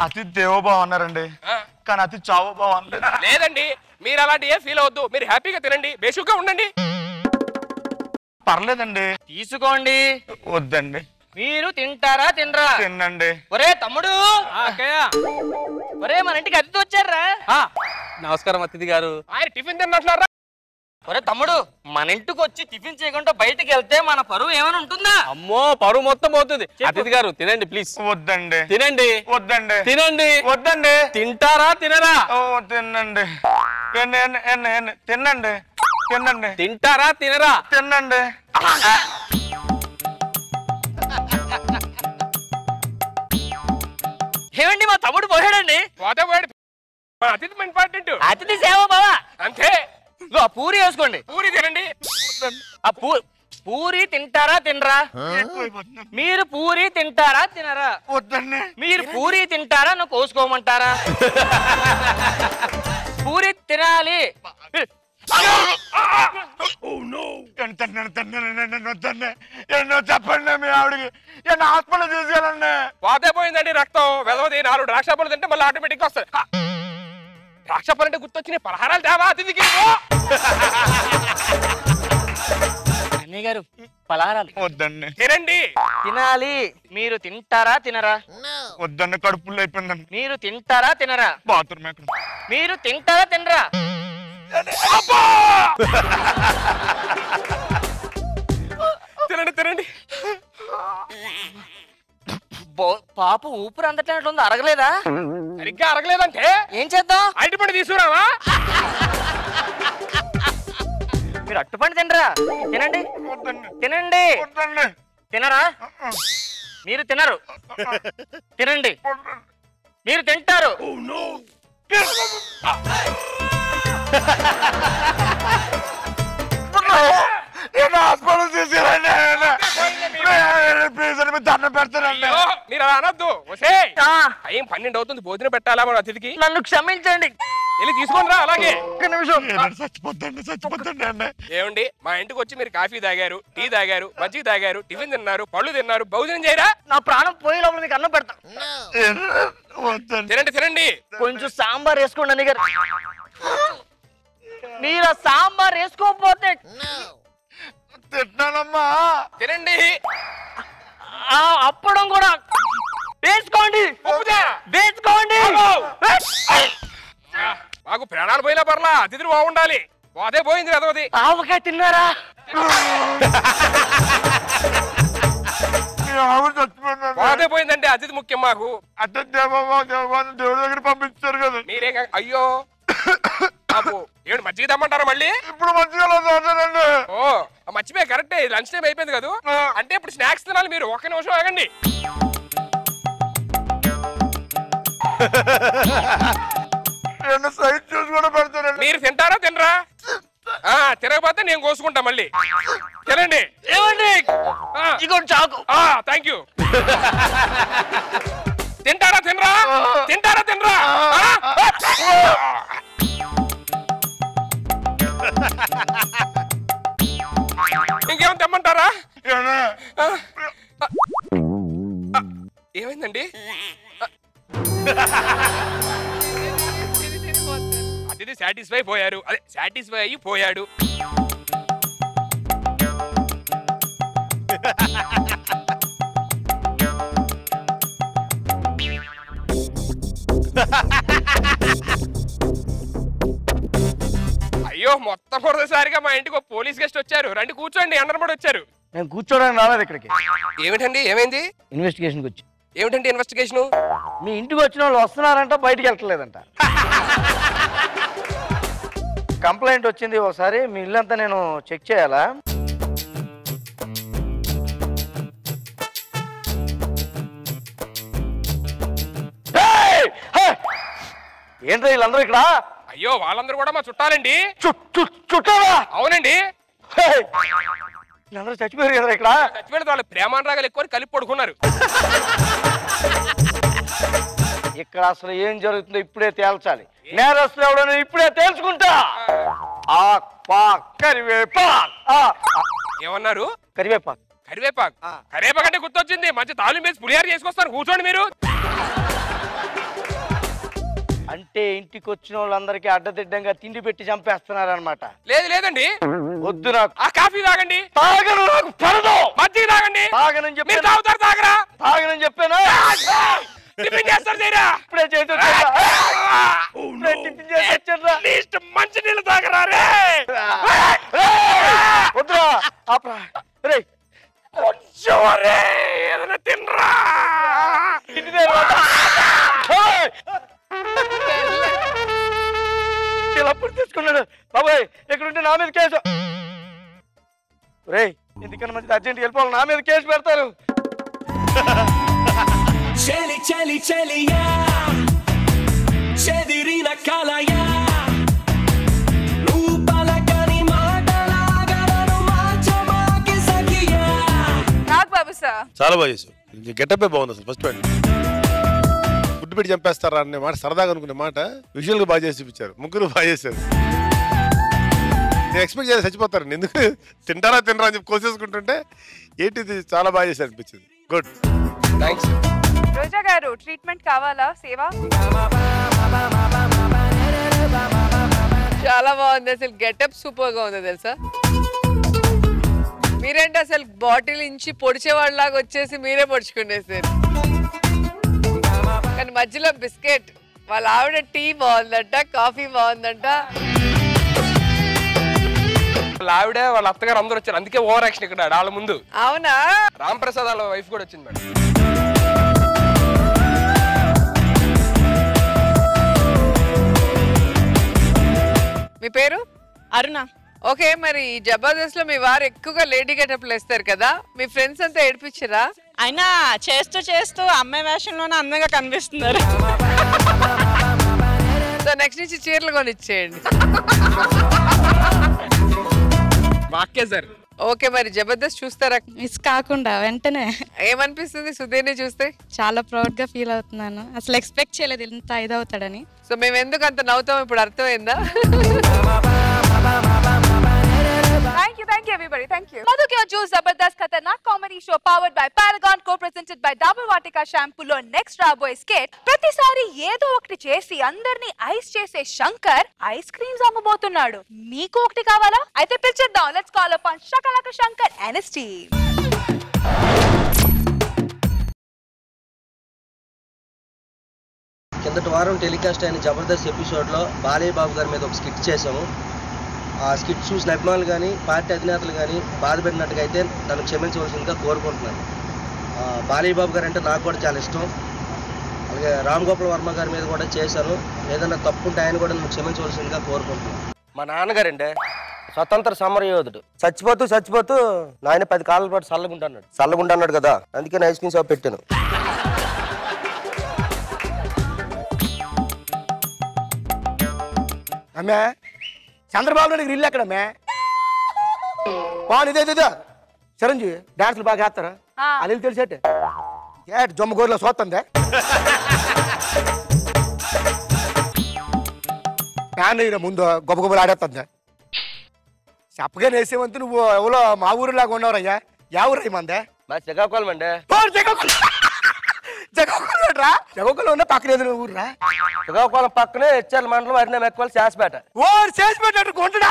అతిథి దేవో బాగున్నారండి. కానీ అతి చావు బావ లేదండి, మీరు అలాంటి ఏ ఫీల్ అవద్దు. మీరు హ్యాపీగా తినండి, బేషుగ్గా ఉండండి. పర్లేదండి. తీసుకోండి. వద్దండి. మీరు తింటారా తినరా? తినండి. ఒరే తమ్ముడు, ఒరే మన ఇంటికి అతిథి వచ్చారా? నమస్కారం అతిథి గారు. ఆయన టిఫిన్ తిన్నట్లున్నారా? ఒరే తమ్ముడు, మన ఇంటికి వచ్చి టిఫిన్ చేయకుండా బయటికి వెళ్తే మన పరువు ఏమైనా ఉంటుందా? అమ్మో, పరువు మొత్తం పోతుంది. అతిథి గారు తినండి ప్లీజ్. వద్దండి. తినండి. వద్దండి. తినండి. వద్దండి. తింటారా తినరా? తినండి. తినండి. తినండి. తింటారా తినరా? తినండి. ఏమండి మా తమ్ముడు పోయాడండి. పోతే పోయాడు. అతిథి ఇంపార్టెంట్. అతిథి సేవ బావా. అంతే. ఆ పూరి వేసుకోండి. పూరి తినండి. ఆ పూరి తింటారా తినరా? మీరు పూరి తింటారా తినరా? వద్దండి. మీరు పూరి తింటారా నువ్వు కోసుకోమంటారా? పూరి తినాలి. చెప్పండి మీ ఆవిడకి హాస్పిటల్ తీసుకెళ్ళండి. పోతే పోయిందండి రక్తం. వెదవది 4 ద్రాక్ష పళ్ళు తింటే మళ్ళీ ఆటోమేటిక్ వస్తుంది. ద్రాక్ష పళ్ళు అంటే గుర్తొచ్చిన పలహారాలు తేవా అతిథికి? అన్నయ్య గారు పలహారాలు వద్దండి. తినండి. తినాలి. మీరు తింటారా తినరా? వద్దండి, కడుపులో అయిపోయిందండి. మీరు తింటారా తినరా? బాత్రూమ్ ఎక్కడ? మీరు తింటారా తినరా? తినండి తినండి. పాప ఊపిరి అందట్లేనట్లుంది. అరగలేదా? సరిగ్గా అరగలేదంటే ఏం చేద్దాం? అరటిపండు తీసుకురావా? మీరు అట్టుపండు తినరా? తినండి. తినండి. తినరా? మీరు తినరు. తినండి. మీరు తింటారు. హాస్పిటల్ తీసుకెళ్ళండి. దండం పెడతానండి. మీరు అలా అనొద్దు. టైం 12 అవుతుంది, భోజనం పెట్టాలా మన అతిథికి? నన్ను క్షమించండి. వెళ్ళి తీసుకొని రా. అలాగే ఒక్క నిమిషం. చచ్చిపోద్దండి అన్న. ఏమండి, మా ఇంటికి వచ్చి మీరు కాఫీ తాగారు, టీ తాగారు, మజ్జిగ తాగారు, టిఫిన్ తిన్నారు, పళ్ళు తిన్నారు, భోజనం చేయరా? నా ప్రాణం పోయే లోపల మీకు అన్నం పెడతా. తినండి తినండి. కొంచెం సాంబార్ వేసుకోండి అన్నయ్య గారు. మీరు ఆ సాంబార్ వేసుకోకపోతే తింటానమ్మా. తినండి. అప్పడం కూడా వేసుకోండి. వేసుకోండి. మాకు ప్రాణాలు పోయినా పర్లా, అతిథులు బాగుండాలి. పోతే పోయింది వెదవది. ఆవకాయ తిన్నారా? పోతే పోయిందంటే అతిథి ముఖ్యం మాకు. దేవుడి దగ్గర పంపించారు కదా. మీరే అయ్యో ఏడు మజ్జిగ తెమ్మంటారా మళ్ళీ? ఇప్పుడు మజ్జిగ ఓ మర్చిపోయి కరెక్టే. లంచ్ టైం అయిపోయింది కదా. అంటే ఇప్పుడు స్నాక్స్ తినాలి. మీరు ఒక్క నిమిషం ఆగండి. సైడ్ చూసి కూడా పెడతారండి. మీరు తింటారా తినరా? తినకపోతే నేను కోసుకుంటా మళ్ళీ. తినండి. ఏమండి చాకు. Thank you. తింటారా తినరా? తింటారా తినరా? ఇంకేం తెమ్మంటారా? ఏమైందండి? అతిథి సాటిస్ఫై పోయారు. అదే సాటిస్ఫై అయ్యి పోయాడు. అయ్యో మొత్తం మొదటిసారిగా మా ఇంటికి ఒక పోలీస్ గెస్ట్ వచ్చారు. రండి కూర్చోండి. అందరూ వచ్చారు. నేను కూర్చోడానికి రాలేదు ఇక్కడికి. ఏమిటండి ఏమైంది? ఇన్వెస్టిగేషన్కి వచ్చి. ఏమిటండి ఇన్వెస్టిగేషన్? మీ ఇంటికి వచ్చిన వాళ్ళు వస్తున్నారంట, బయటికి వెళ్ళట్లేదంట. కంప్లైంట్ వచ్చింది. ఒకసారి మీ ఇల్లంతా నేను చెక్ చేయాలా? ఏంటో వీళ్ళందరూ ఇక్కడ? అయ్యో వాళ్ళందరూ కూడా మా చుట్టాలండి. చుట్టాలా? అవునండి. వీళ్ళందరూ చచ్చిపోయారు కదా ఇక్కడ. చచ్చిపోయిన వాళ్ళు ప్రేమానురాగాలు ఎక్కువ కలిపి పడుకున్నారు. ఇక్కడ అసలు ఏం జరుగుతుందో ఇప్పుడే తేల్చాలి. నేరస్తులు ఎవడో ఇప్పుడే తేల్చుకుంటా. ఏమన్నారు? కరివేపాకు. కరివేపాకు కరివేపాకు అంటే గుర్తొచ్చింది. మంచి తాళం వేసి పులిహార చేసుకొస్తాను. కూర్చోండి మీరు. అంటే ఇంటికి వచ్చిన వాళ్ళందరికీ అడ్డదిడ్డంగా తిండి పెట్టి చంపేస్తున్నారనమాట. లేదు లేదండి, వద్దు నాకు. ఆ కాఫీ తాగండి. తాగను, నాకు పడదు. మజ్జిగ తాగండి. తాగనని చెప్పి తాగుతారు, తాగరా? తాగనని చెప్పాను. టిఫిన్ చేస్తారు చేయరా? ఇప్పుడే చేసి మంచి నీళ్ళు తాగరా రే. వద్దురా ఆపరా రే. కొంచెం రే ఏదైనా తినరా. అప్పుడు తీసుకున్నాడు బాబాయ్. ఎక్కడుంటే నా మీద కేసు. రే ఎందుకన్నా మంచిది అర్జెంట్ వెళ్ళిపోవాలి, నా మీద కేసు పెడతారు. చలి చలి చలియా చెదిరిన కలయా నువ్వు పలకని మాటలాగలను మార్చమాకి సఖియా. నాగబాబు సార్ చాలా బాగా చేసావు. గెటప్పే బాగుంది అసలు. ఫస్ట్ ఫుడ్ పెట్టి చంపేస్తారా అనే మాట సరదాగా అనుకునే మాట విజువల్ గా బాగా చేసి చూపించారు. ముగ్గురు బాగా చేశారు. నేను ఎక్స్పెక్ట్ చేసి చచ్చిపోతారు. ఎందుకు తింటారా తినరా అని చెప్పి కోసేసుకుంటుంటే ఏంటిది చాలా బాగా చేశారు అనిపించింది. Good, thanks. రోజా గారు ట్రీట్మెంట్ కావాలా? సేవ చాలా బాగుంది అసలు. గెటప్ సూపర్ గా ఉంది తెలుసా. మీరేంటి అసలు బాటిల్ ఇంచి పొడిచేవాళ్ళలాగా వచ్చేసి మీరే పొడుచుకునేసారు. కానీ మధ్యలో బిస్కెట్. వాళ్ళ ఆవిడ టీ బాగుందంట, కాఫీ బాగుందంట. వాళ్ళ ఆవిడ వాళ్ళ అత్తగారు అందరూ వచ్చారు, అందుకే ఓవర్ యాక్షన్ ఇక్కడ వాళ్ళ ముందు. అవునా? రామ్ ప్రసాద్ వాళ్ళ వైఫ్ కూడా వచ్చింది మేడం. మీ పేరు? అరుణ. ఓకే, మరి జబర్దస్త్ లో మీ వారు ఎక్కువగా లేడీ గెటప్లు వేస్తారు కదా, మీ ఫ్రెండ్స్ అంతా ఏడిపించరా? అయినా చేస్తూ చేస్తూ అమ్మాయి వేషంలోనే అందంగా కనిపిస్తున్నారు. సో నెక్స్ట్ నుంచి చీరలు కొనిచ్చేయండి. వాక్య సార్. ఓకే, మరి జబర్దస్త్ చూస్తారా? మిస్ కాకుండా వెంటనే. ఏమనిపిస్తుంది సుధీర్ని చూస్తే? చాలా ప్రౌడ్ గా ఫీల్ అవుతున్నాను. అసలు ఎక్స్పెక్ట్ చేయలేదు ఇంత ఇదవుతాడని. సో మేము ఎందుకు అంత నవ్వుతాం ఇప్పుడు అర్థమైందా? Thank you everybody. Thank you. Madhu Kyo Juice Zabardast Khatarnak Comedy Show powered by Paragon, co-presented by Dabur Vatika Shampoo lo next Raboye skate. ప్రతిసారి ఏదో ఒకటి చేసి అందర్నీ ఐస్ చేసే శంకర్ ఐస్ క్రీమ్స్ అమ్మబోతున్నాడు. మీకు ఒకటి కావాలా? అయితే పిలిచేద్దాం. Let's call upon Shakalaka Shankar and his team. కిందటి వారం టెలికాస్ట్ అయిన జబర్దస్త్ ఎపిసోడ్లో బాలయ్య బాబు గారి మీద ఒక స్కిట్ చేసాము. ఆ స్కిట్ చూసిన అభిమానులు కానీ పార్టీ అధినేతలు కానీ బాధపెట్టినట్టుగా అయితే నన్ను క్షమించవలసిందిగా కోరుకుంటున్నాను. బాలయ్య బాబు గారు అంటే నాకు కూడా చాలా ఇష్టం. అలాగే రామ్ గోపాల్ వర్మ గారి మీద కూడా చేశాను. ఏదైనా తప్పు ఉంటే ఆయన కూడా నన్ను క్షమించవలసిందిగా కోరుకుంటున్నాను. మా నాన్నగారండి స్వతంత్ర సమరయోధుడు. చచ్చిపోతూ నాయన 10 కాలాల పాటు చల్లగుంటున్నాడు కదా, అందుకే ఐస్ క్రీమ్ షాప్ పెట్టాను. అమ్మే చంద్రబాబు నాయుడు ఇల్లు ఎక్కడమ్మే? బాగుంది ఇదే చిరంజీవి డాన్సులు బాగా వేస్తారా? అది తెలిసేట జమ్మగోరులో చూస్తుందే. ఫ్యాన్ ముందు గొప్ప గొప్పలు ఆడేస్తుందా? చెప్పగా వేసేవంతు నువ్వు ఎవరో మా ఊరిలాగా ఉన్నావురయ్యా. యా ఊరు మందే? మా శ్రీకాకుళం అండి. జగోకులం ఉన్న పక్కన ఏదో ఊర్రా? శ్రీకాకుళం పక్కనే హెచ్ఆర్ మండలం అరినా మెక్కవాలి చేసిపేట. ఓ చేసిపేట కొంటడా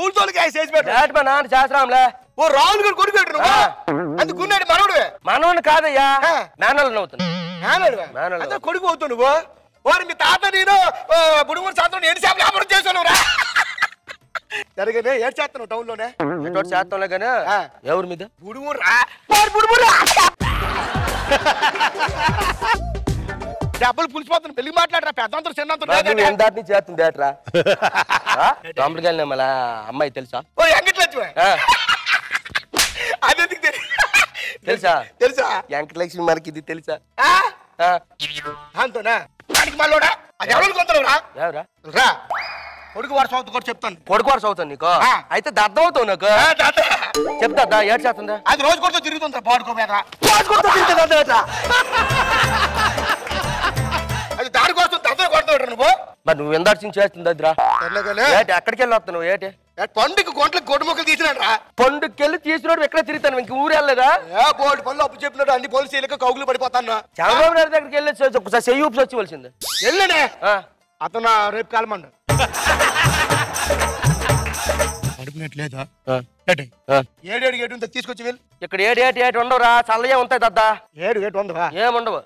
ఊరితోలికి చేసిపేట మా నాన్న శాస్త్రంలే. ఓ రావులు కూడా కొడుకు అందుకున్నాడు మనవుడు. మనవుని కాదయ్యా, మేనల్ అవుతున్నా. మేనల్ కొడుకు అవుతావు నువ్వు. ఓరి మీ తాత నేను బుడుమూరు శాతం 7 చేపలు వ్యాపారం చేశాను రా. జరిగానే ఏడు చేస్తాను టౌన్ లోనే చేస్తాంలే కానీ ఎవరి మీద? బుడుమూరు డబ్బులు పులిసిపోతాను. పెళ్లి మాట్లాడరా పెద్దంతా చిన్నంతా చేస్తుంది ఏట్రా లోపలికి వెళ్ళినా మళ్ళా అమ్మాయి తెలుసా? ఓ వెంకటలక్ష్మి అదే తెలుసా? తెలుసా వెంకటలక్ష్మి మనకి ఇది తెలుసా? అంతేనా? మళ్ళీ అది ఎవరు కొంతరా ఎవరా? రా కొడుకు వాడు చదువుతూ కూడా చెప్తాను. కొడుకు వాడు చదువుతాను నీకు అయితే దర్థం అవుతావు నాకు చెప్తా. ఏడు చేస్తుందా? అది రోజు కొడుతూ తిరుగుతుందా? పాడుకోమేరా అది దాడి కోసం దర్థం కొడతాడు నువ్వు. మరి నువ్వు ఎందార్చించి చేస్తుంది అదిరా ఎక్కడికి వెళ్ళి వస్తున్నావు ఏంటి పండుగ గొంటలకు గొడ్డు మొక్కలు తీసినాడు రా పండుగకి వెళ్ళి తీసినాడు ఎక్కడ తిరుగుతాను ఇంక ఊరు వెళ్ళలేదా బోర్డు పనులు అప్పు చెప్పినాడు అన్ని పోలీసులకు కౌగులు పడిపోతాను చంద్రబాబు నాయుడు దగ్గరికి వెళ్ళి ఒకసారి చెయ్యి ఊపి వచ్చేవలసింది వెళ్ళనే అతను రేపు కాలమండు అడుగునట్లేదా ఏడు గేటు తీసుకొచ్చి వెళ్ళి ఇక్కడ ఏడు ఉండవురా చల్లగా ఉంటాయి దద్దా ఏడు ఉండవా ఏముండవు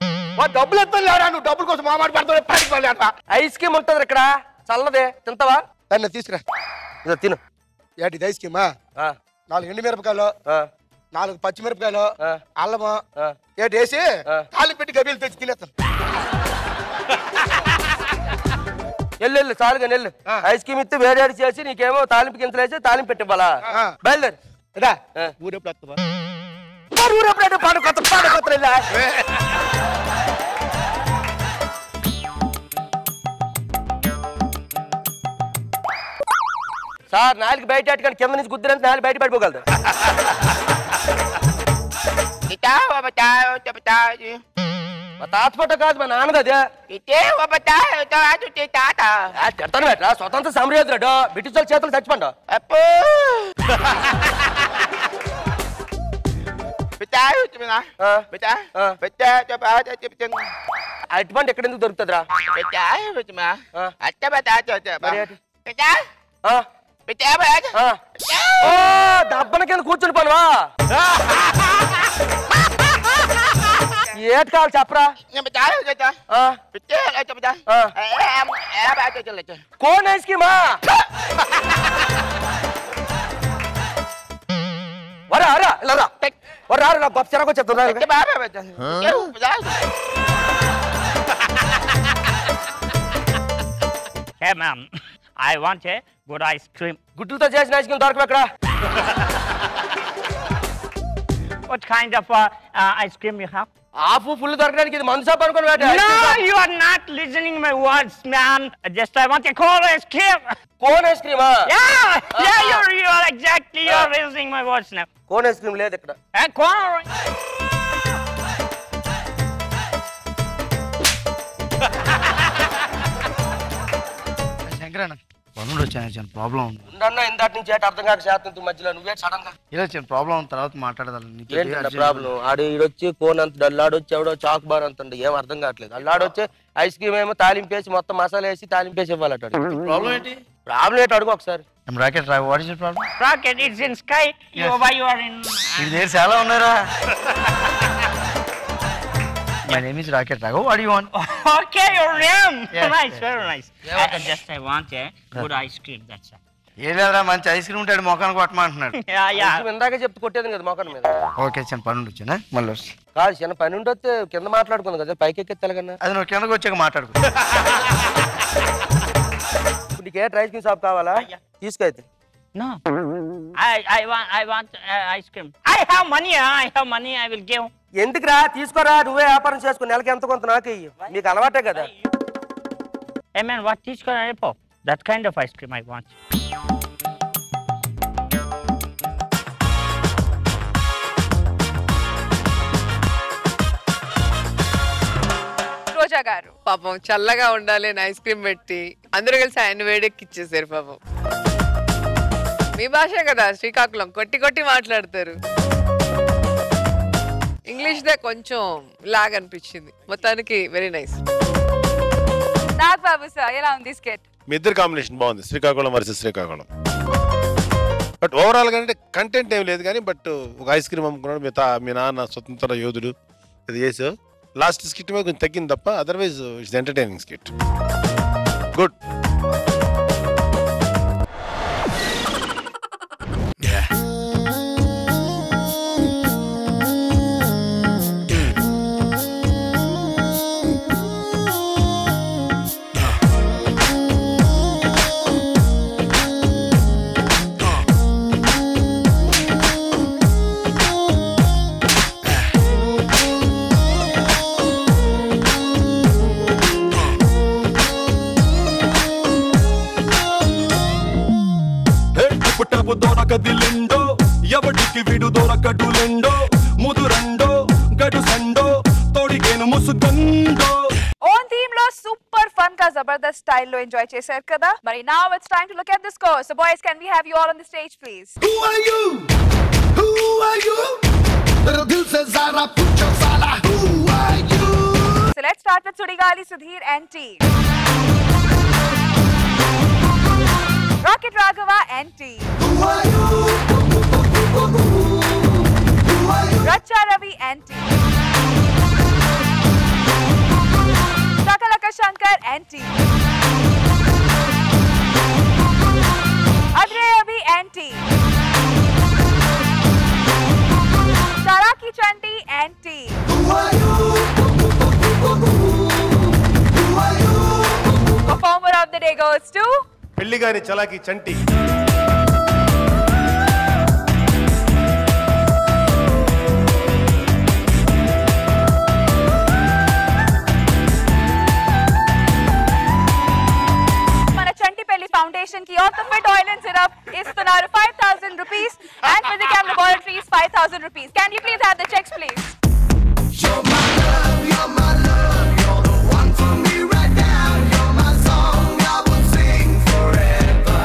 డబ్బులు ఎత్తాను నువ్వు డబ్బుల కోసం మా మాట పడతావు ఐస్ క్రీమ్ ఉంటుంది ఇక్కడ చల్లదే తింటావా దాన్ని తీసుకురా ఇదో తిను ఏటి ఐస్ క్రీమా 4 ఎండు మిరపకాయలు 4 పచ్చిమిరపకాయలు అల్లము ఏటి వేసి తాళి పెట్టి గబీలు తెచ్చి తినేస్తాను వెళ్ళు చాలుగా నెల్లు ఐస్ క్రీమ్ ఇస్తే వేడి చేసి నీకేమో తాలింపు గింజలేసి తాలింపు పెట్టివ్వాలా బయలుదేరు ఊరెప్పుడు వస్తావా ఊరెప్పుడైతే పాడుకొత్త సార్ నాలుగు బయట కానీ కింద నుంచి గుద్దిరంత నాలుగు బయట పడిపోగలదు మా తాత ఫోటో కాదు మా నాన్నది చెప్తాను బెట్రా స్వతంత్ర సమరయోధుడు బ్రిటిష్ వాళ్ళ చేతులు చచ్చిపోండు అటువంటి ఎక్కడ ఎందుకు దొరుకుతుందిరా దబ్బన కింద కూర్చుని పనువా ఏటి కావాలి చెప్పరా కోన్ ఐస్ క్రీమా వరా అరా ఇలా రా గొప్ప చెరకు చెప్తున్నా Hey ma'am, I want a good ice cream. గుడ్లతో చేసిన ఐస్ క్రీమ్ దొరకవు ఎక్కడ What kind of ice cream you have? ఆపు ఫుల్ దొరకడానికి ఇది మందు షాప్ అనుకోని No, you are not listening my words, man. Just I want a cold ice cream. Cone ice క్రీమా Yeah, you are exactly you're listening my words now. Cone ice cream లేదు ఇక్కడ Corn. పనులు వచ్చాను problem ఉంది ఉండన్నా ఇందాటి నుంచి అర్థం కాక చేస్తుంది మధ్యలో నువ్వే సడన్ గా ఇలా ప్రాబ్లం తర్వాత మాట్లాడదాం ప్రాబ్లం ఆడు ఈడొచ్చి కోన్ అంత అల్లాడొచ్చి ఎవడో చాక్ బార్ అంత ఏం అర్థం కావట్లేదు అల్లాడొచ్చి ఐస్ క్రీమ్ ఏమో తాలింపేసి మొత్తం మసాలా వేసి తాలింపేసి ఇవ్వాలట ప్రాబ్లం ఏంటి ప్రాబ్లం ఏంటి అడుగు ఒకసారి rocket what is your problem Rocket, it's in sky. Why you are in? ఇది దగ్గర చాలా ఉన్నారా My name is Raket Raghav. What do you want? Okay, your name. Yes, Nice, yes. very nice. I want a good ice cream. That's all. ఏం లేదురా మంచి ice cream ఉంటాడు మొఖానికి కొట్టమంటున్నాడు ఇందాకే చెప్తూ కొట్టేది కదా మొఖాన్ని మీద ఓకే చిన్న పని వచ్చానా మళ్ళీ వస్తా కాదు చిన్న పని ఉండొస్తే కింద మాట్లాడుకుంది కదా పైకి ఎక్కెత్తాలకన్నా అది నువ్వు కిందకు వచ్చాక మాట్లాడుకో నీకు ఏ ఐస్ క్రీమ్ షాప్ కావాలా తీసుకైతే No. I want ice cream. I have money. I will give. ఎందుకురా తీసుకోరా నువ్వే వ్యాపారం చేసుకో నెలకి ఎంత కొంత నాకు ఇయ్యి మీకు అలవాటే కదా Hey man, what is going on? That kind of ice cream I want. రోజా గారు పాపం చల్లగా ఉండాలి అని ఐస్ క్రీమ్ పెట్టి అందరూ కలిసి ఆయన వేడెక్కిచ్చేసారు పాపం మీ భాష కదా శ్రీకాకుళం కొట్టి మాట్లాడతారు ఇంగ్లీష్ దే కొంచెం లాగ్ అనిపించింది మొత్తానికి వెరీ నైస్ నాగబాబు సార్ ఎలా ఉంది స్కెట్ మీ ఇద్దరు కాంబినేషన్ బాగుంది Srikakulam versus Srikakulam but overall గా అంటే కంటెంట్ ఏం లేదు కానీ బట్ ఒక ఐస్ క్రీమ్ అమ్ముకున్నాడు మీ నాన్న స్వతంత్ర యోధుడు ఇది చేసావు లాస్ట్ స్కిట్ మీద కొంచెం తగ్గింది తప్ప otherwise it's entertaining skit good Zabardast style lo enjoy chesaru kada. Mari now it's time to look at the score. So boys, can we have you all on the stage please? Who are you? Who are you? Dil se zara pucho sala. Who are you? So let's start with Sudigali, Sudhir and T. Rocket Raghava and T. Who are you? Who are you? Racha Ravi and T. Shakalaka Shankar and T. Adre Abhi and T. Sharaki Chanti and T. Who are you? Who are you? Performer of the day goes to పెళ్లిగాని చలాకి చంటి. మన చంటిపల్లి foundation కి Orthofit Oil and Syrup ఇస్తున్నారు 5,000 rupees and Physicam Laboratories 5,000 rupees. Can you please have the checks please? You're my love, you're my love, you're the one for me right now. You're my song, I will sing forever.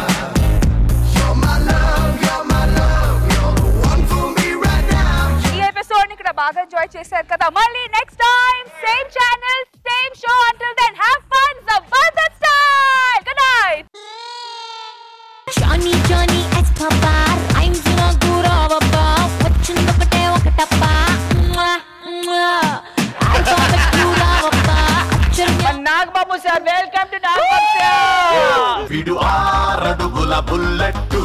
You're my love, you're my love, you're the one for me right now. ఈ episode ని కూడా బాగా enjoy చేశారు కదా. మళ్ళీ next time same channel same show. Until then, have fun. Zabardast style. Good night. Johnny Johnny as papa I'm gonna go ravappa vachindokate okatappa I got to ravappa Nag Babu sir, welcome to Nag Babu sir. విడు ఆరడుగుల bullet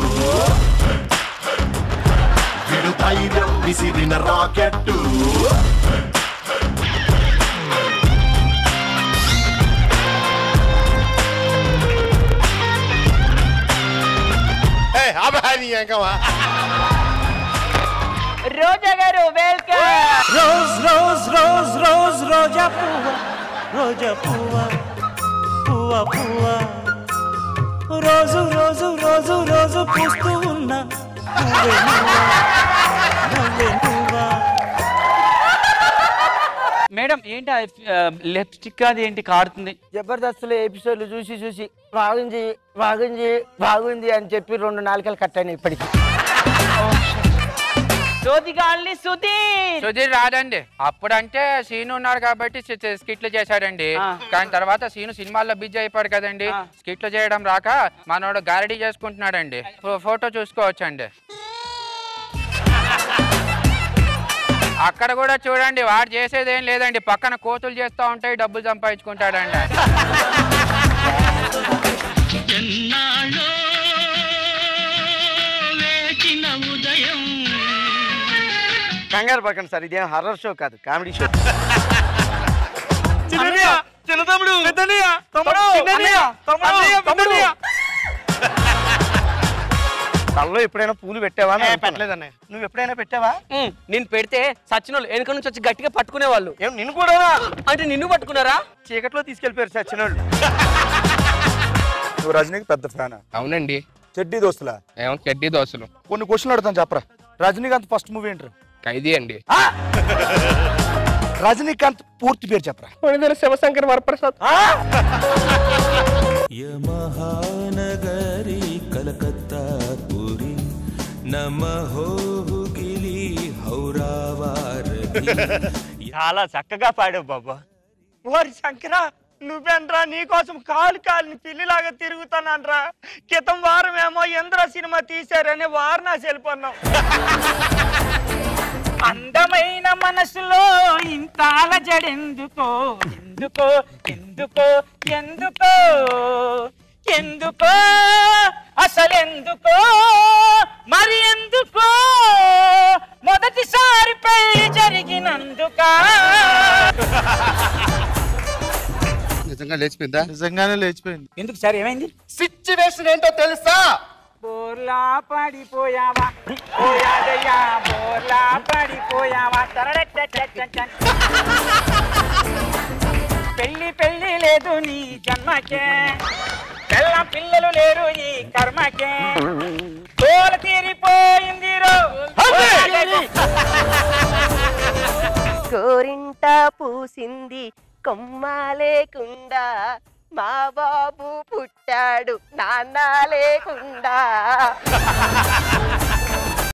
విడు ధైర్యం విసిరిన rocket Roja garu welcome. Rose rose rose rose రోజా పువ్వ రోజా పువ్వ పువ్వ పువ్వ రోజు రోజు రోజు రోజు పూస్తూ ఉన్నా నువ్వే నువ్వా నువ్వే నువ్వా. మేడం ఏంటి లిప్స్టిక్ అది ఏంటి కాడుతుంది? జబర్దస్త్లో ఎపిసోడ్లు చూసి చూసి బాగుంది బాగుంది బాగుంది అని చెప్పి 2 నాలుకలు కట్టాను ఇప్పటికి. సుధీర్ రాదండి. అప్పుడంటే సీను ఉన్నాడు కాబట్టి స్కిట్లు చేశాడండి. కానీ తర్వాత సీను సినిమాల్లో బిజీ అయిపోయాడు కదండి. స్కిట్లు చేయడం రాక మనోడు గారడీ చేసుకుంటున్నాడండి. ఫోటో చూసుకోవచ్చండి. అక్కడ కూడా చూడండి, వాడు చేసేది ఏం లేదండి, పక్కన కోతులు చేస్తూ ఉంటాయి, డబ్బులు సంపాదించుకుంటాడండి. కంగారు పడకండి సార్, ఇదేం హర్రర్ షో కాదు, కామెడీ షో. చిన్న తమ్ముడు తమ్ముడు తల్లో ఎప్పుడైనా పూలు పెట్టావా? పెట్టలేదన్నయ్య. నువ్వు ఎప్పుడైనా పెట్టావా? నేను పెడితే సచ్చినోళ్ళు వెనుక నుంచి వచ్చి గట్టిగా పట్టుకునే వాళ్ళు. ఏం నిన్ను కూడా? అంటే నిన్ను పట్టుకున్నారా? చీకట్లో తీసుకెళ్లిపోయారు సచ్చినోళ్ళు. నువ్వు రజనీకి పెద్ద ఫ్యాన్? అవునండి. చెడ్డీ దోస్తులా? ఏమో చెడ్డీ దోస్తులు. కొన్ని క్వశ్చన్లు అడుగుతాను చెప్పరా. రజనీకాంత్ ఫస్ట్ మూవీ ఏంటారు? ఖైదీ అండి. రజనీకాంత్ పూర్తి పేరు చెప్పరా. శివశంకర్ వరప్రసాద్. యమహానగరి కలకత్తా పురి నమహోగిలి హౌరావారధి. చాలా చక్కగా పాడావు బాబా. ఓరి శంకరా, నువ్వేంట్రా నీకోసం కాలుని పిల్లిలాగా తిరుగుతానంట్రా. క్రితం వారం ఏమో ఇంద్ర సినిమా తీశారని వారణాసి వెళ్ళిపోన్నాం. అందమైన మనసులో ఇంత అలజడెందుకో, ఎందుకో ఎందుకో ఎందుకో ఎందుకో అసలెందుకో మరి ఎందుకో మొదటిసారి పెళ్లి జరిగినందుక. నిజంగా లేచిపోయిందా? నిజంగానే లేచిపోయింది. ఎందుకు సార్, ఏమైంది? సిచ్యువేషన్ ఏంటో తెలుసా? బోర్లా పడిపోయావా పోయాదయ్యా, బోర్లా పడిపోయావా. పెళ్లి లేదు నీ జన్మకే, పిల్లలు లేరు ఈ కర్మకే, తోల తీరిపోయింది గోరింట పూసింది కొమ్మ లేకుండా మా బాబు పుట్టాడు నాన్న లేకుండా